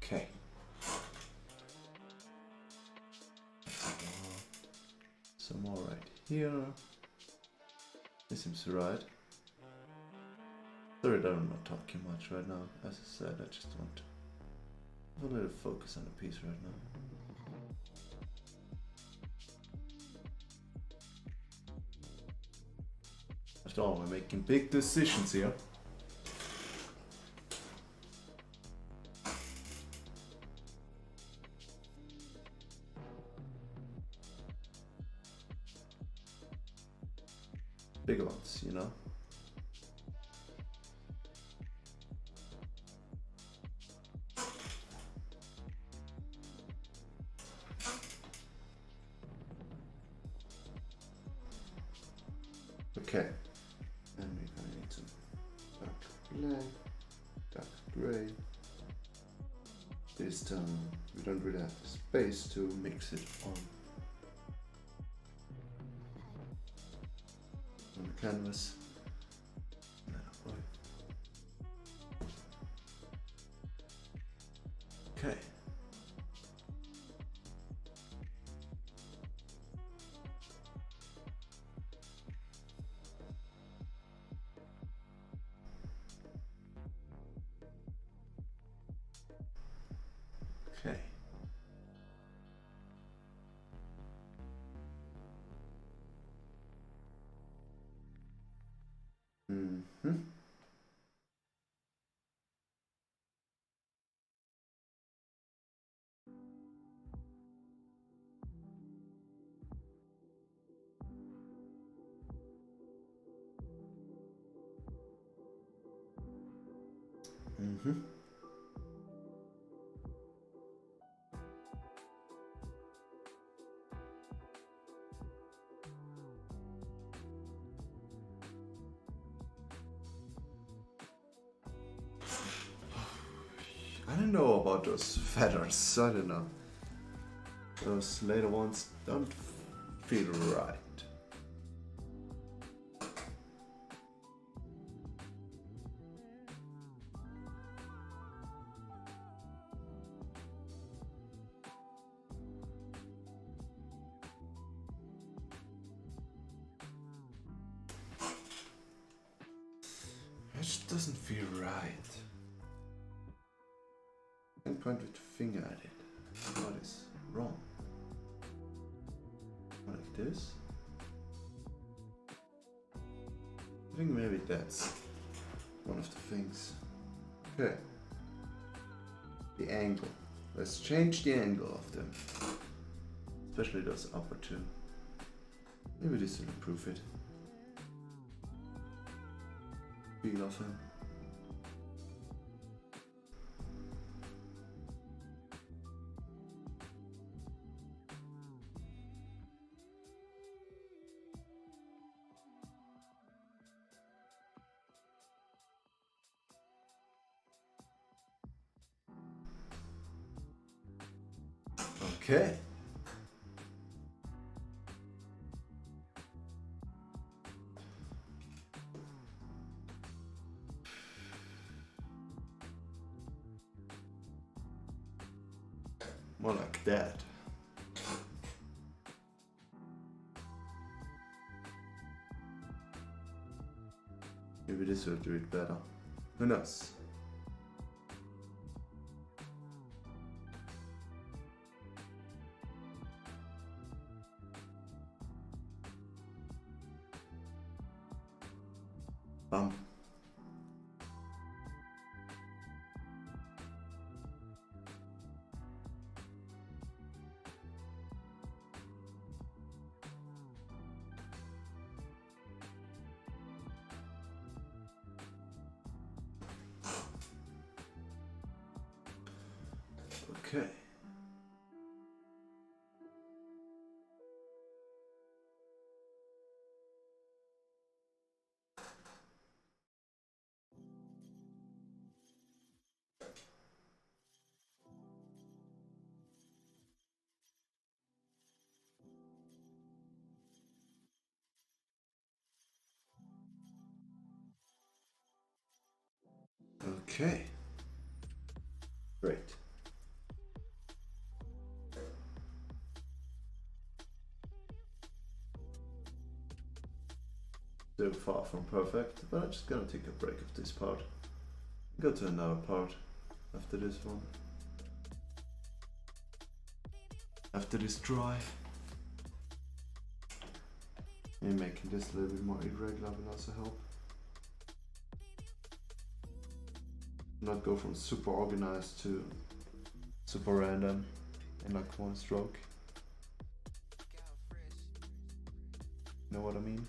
Okay. Some more right here. This seems right. Sorry that I'm not talking much right now. As I said, I just want a little focus on the piece right now. After all, we're making big decisions here. Big ones, Okay, and we're gonna need some dark black, dark gray. This time we don't really have the space to mix it on the canvas. Okay. Okay. Mm-hmm. Mm-hmm. I don't know about those feathers. I don't know. Those later ones don't feel right. It just doesn't feel right. I can point with the finger at it. What is wrong? Like this? I think maybe that's one of the things. Okay. The angle. Let's change the angle of them. Especially those upper two. Maybe this will improve it. Feel of him. Okay. More like that. Maybe this will do it better. Who knows? Bam. Okay. Okay. Great. So far from perfect, but I'm just gonna take a break of this part. Go to another part after this one. After this dry. Maybe making this a little bit more irregular will also help. Not go from super organized to super random in like one stroke. Know what I mean?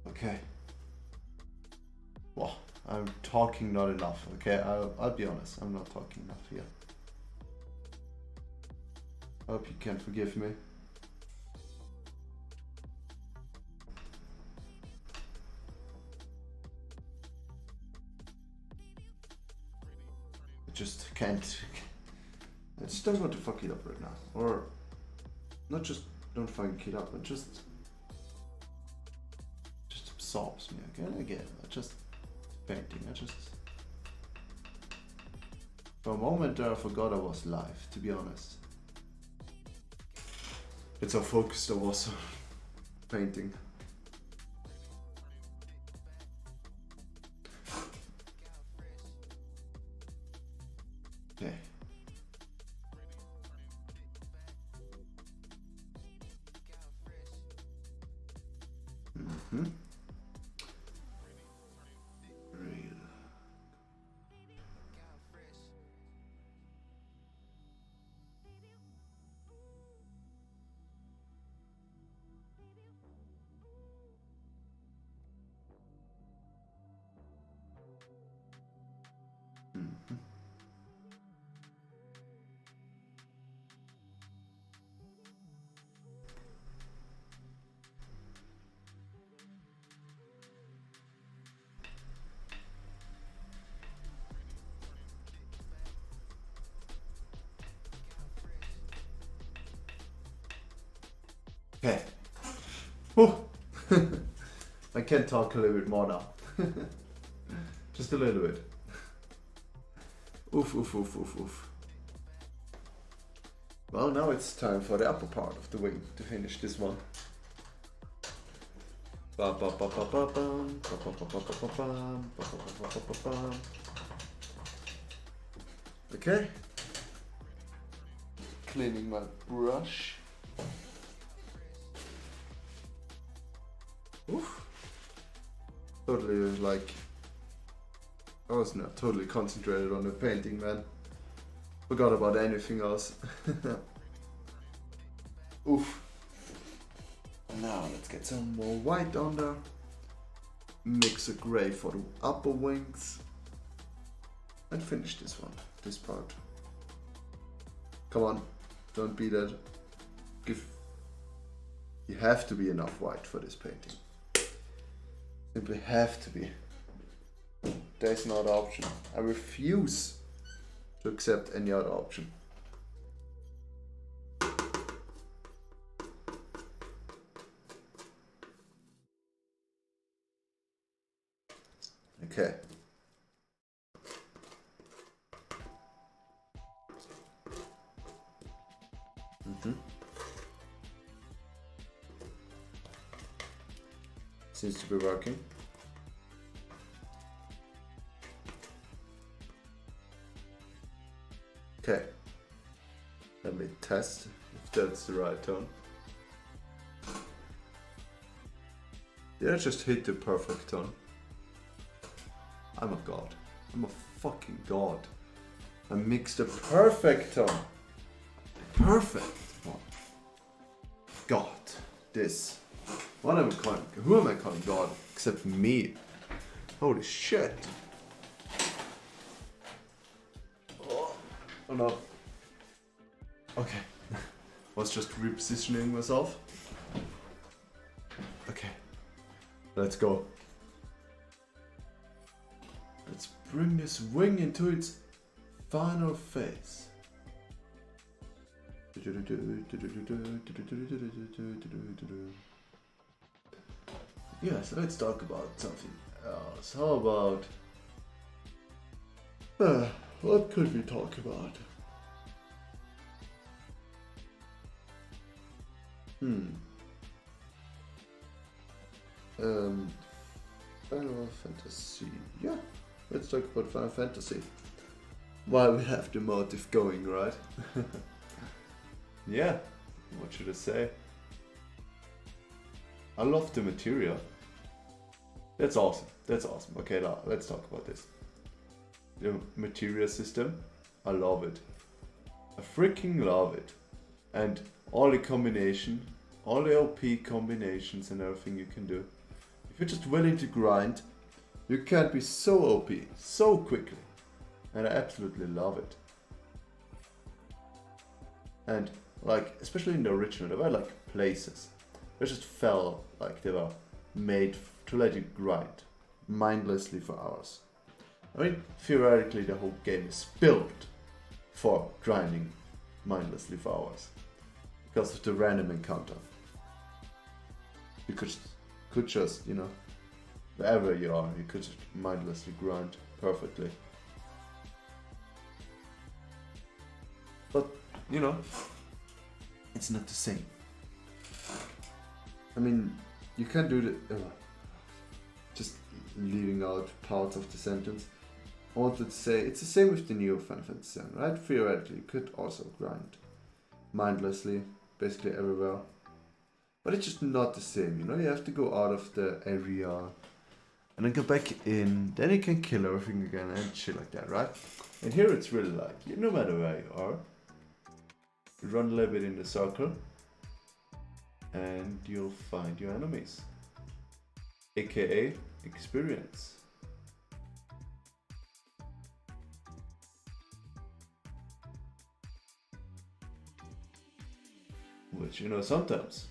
Okay. Well, I'm talking not enough, okay? I'll be honest, I'm not talking enough here. I hope you can forgive me. I just can't. I just don't want to fuck it up right now. Or, not just don't fuck it up, but just absorbs me again and again. I just painting. For a moment there I forgot I was live, to be honest. It's how focused I was on painting. Okay. Mm-hmm. Okay. Oh. I can talk a little bit more now. Just a little bit. Oof, oof, oof, oof, oof. Well, now it's time for the upper part of the wing to finish this one. Okay. Cleaning my brush. Oof. Totally like, I was not totally concentrated on the painting, man. Forgot about anything else. Oof. Now let's get some more white on there. Mix a gray for the upper wings. And finish this one, this part. Come on, don't be that. You have to be enough white for this painting. Simply have to be. There's no other option. I refuse to accept any other option. Seems to be working. Okay. Let me test if that's the right tone. Yeah, I just hit the perfect tone. I'm a god. I'm a fucking god. I mixed the perfect tone. Perfect one. God. This. What am I calling? Who am I calling God? Except me. Holy shit. Oh no. Okay. Was just repositioning myself. Okay. Let's go. Let's bring this wing into its final phase. Yes, let's talk about something else. How about... what could we talk about? Final Fantasy. Yeah, let's talk about Final Fantasy. While we have the motive going, right? Yeah, what should I say? I love the material. That's awesome. That's awesome. Okay, now let's talk about this. The material system, I love it. I freaking love it. And all the combination, all the OP combinations and everything you can do. If you're just willing to grind, you can be so OP, so quickly. And I absolutely love it. And like, especially in the original, there were like places. They just felt like they were made to let you grind mindlessly for hours. I mean, theoretically the whole game is built for grinding mindlessly for hours. Because of the random encounter. You could just, you know, wherever you are, you could just mindlessly grind perfectly. But, you know, it's not the same. I mean, you can do the... just leaving out parts of the sentence. I wanted to say, it's the same with the new Final Fantasy 7, right? Theoretically, you could also grind mindlessly, basically everywhere. But it's just not the same, you know? You have to go out of the area and then go back in, then you can kill everything again and shit like that, right? And here it's really like, no matter where you are, you run a little bit in the circle and you'll find your enemies, aka experience. Which, you know, sometimes,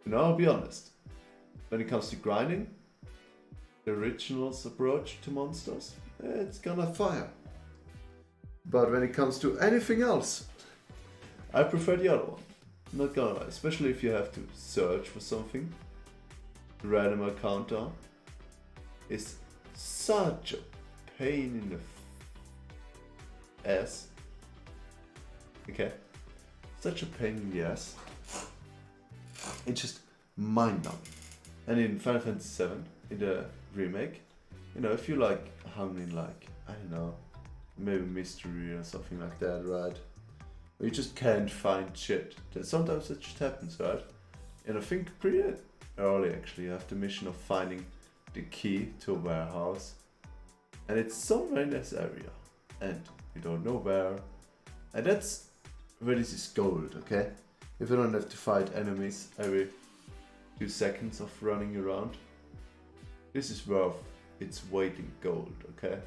you know, I'll be honest, when it comes to grinding, the original's approach to monsters, it's gonna fire. But when it comes to anything else, I prefer the other one. Not gonna lie, especially if you have to search for something. The random encounter is such a pain in the ass. Okay? Such a pain in the ass. It's just mind-numbing. And in Final Fantasy VII, in the remake, you know, if you like hung in like, I don't know, maybe mystery or something like that, right? Or you just can't find shit. Then sometimes it just happens, right? And I think pretty early actually, you have the mission of finding the key to a warehouse. And it's somewhere in this area. And you don't know where. And that's where this is gold, okay? If you don't have to fight enemies every 2 seconds of running around. This is worth its weight in gold, okay?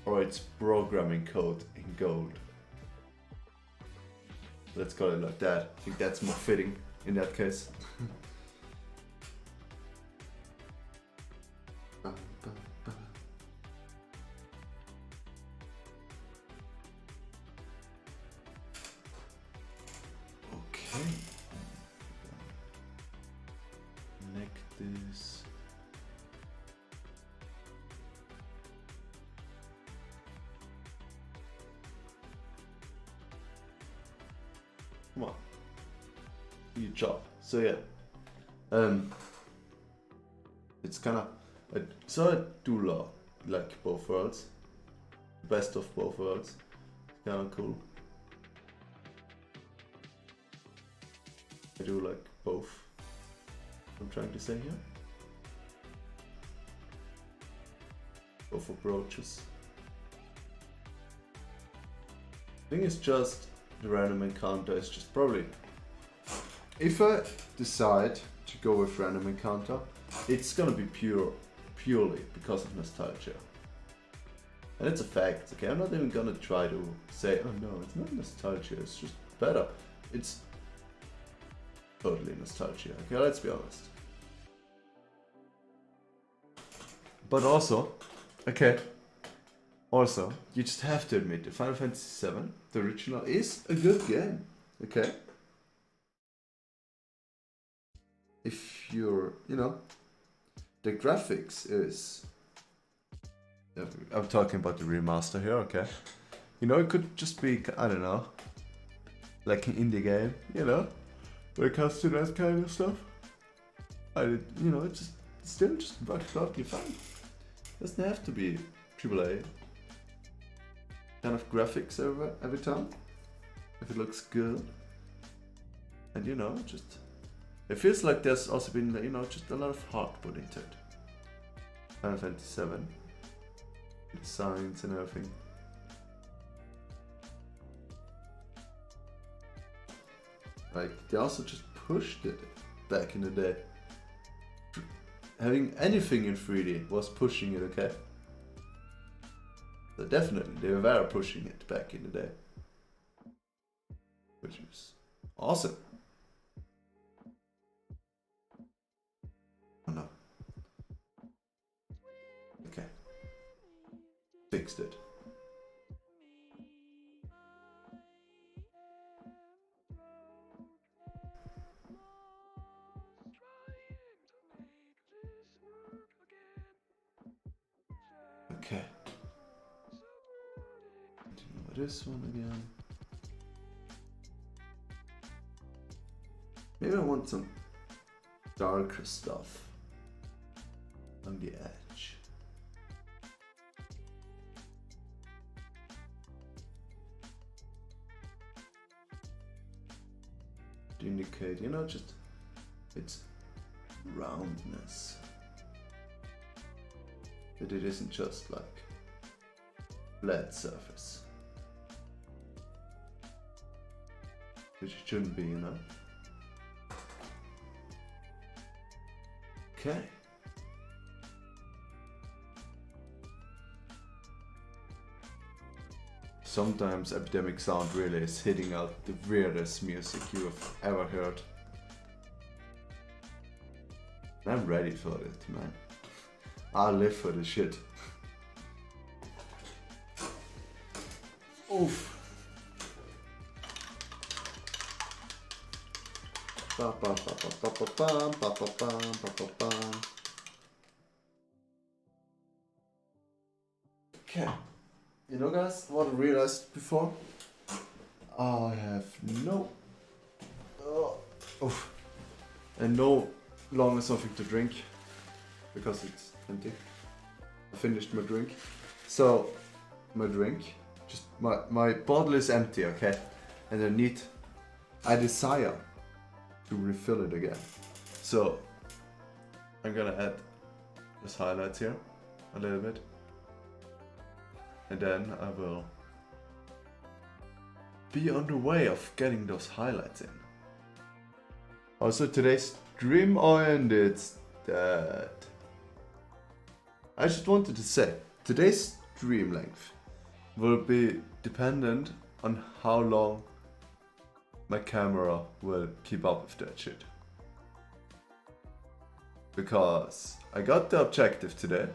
Or its programming code in gold. Let's call it like that. I think that's more fitting in that case. Okay. Connect this. Come on. Do your job. So yeah. It's kinda... So I do like both worlds. Best of both worlds. It's kinda cool. I do like both. I'm trying to say here. Both approaches. I think it's just the random encounter is just probably... If I decide to go with random encounter, it's gonna be purely because of nostalgia. And it's a fact, okay? I'm not even gonna try to say, oh no, it's not nostalgia, it's just better. It's totally nostalgia, okay? Let's be honest. But also, okay, also, you just have to admit, the Final Fantasy VII, the original, is a good game, okay? If you're, you know, the graphics is... I'm talking about the remaster here, okay? You know, it could just be, I don't know, like an indie game, you know? When it comes to that kind of stuff. You know, it's just, still just works out, you fine. Doesn't have to be AAA kind of graphics every time. If it looks good. And you know, just... It feels like there's also been, you know, just a lot of heart put into it. Final Fantasy VII. Designs and everything. Like, they also just pushed it back in the day. Having anything in 3D was pushing it, okay? So definitely, they were pushing it back in the day. Which is awesome. Oh no. Okay. Fixed it. Okay. Continue with this one again. Maybe I want some darker stuff on the edge. To indicate, you know, just its roundness. That it isn't just like flat surface. Which it shouldn't be, you know. Okay. Sometimes Epidemic Sound really is hitting out the weirdest music you have ever heard. And I'm ready for it, man. I live for this shit. Oof. Ba ba ba ba ba ba bam, ba ba bam, ba ba bam. Okay. You know, guys, what I realized before? I have no... and no longer something to drink. Because it's empty. I finished my drink. So, my drink, just my bottle is empty, okay? And I desire to refill it again. So, I'm gonna add this highlights here a little bit. And then I will be on the way of getting those highlights in. Also, today's stream ended that. I just wanted to say, today's stream length will be dependent on how long my camera will keep up with that shit. Because I got the objective today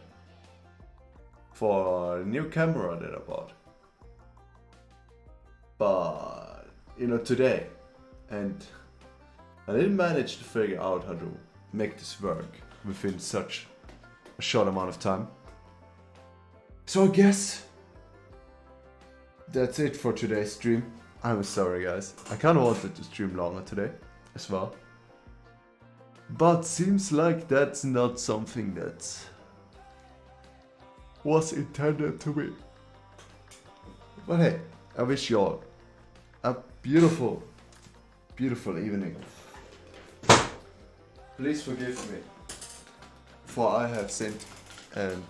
for a new camera that I bought. But, you know, today. And I didn't manage to figure out how to make this work within such a short amount of time. So I guess that's it for today's stream. I'm sorry guys, I kinda wanted to stream longer today as well. But seems like that's not something that was intended to be. But hey, I wish you all a beautiful, beautiful evening. Please forgive me, for I have sinned, and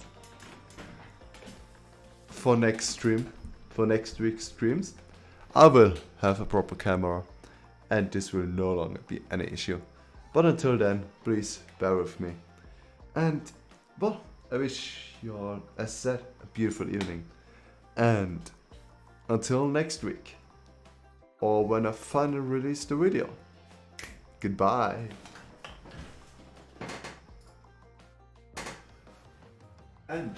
for next week's streams, I will have a proper camera, and this will no longer be any issue. But until then, please bear with me. And, well, I wish you all, as said, a beautiful evening. And until next week, or when I finally release the video, goodbye. And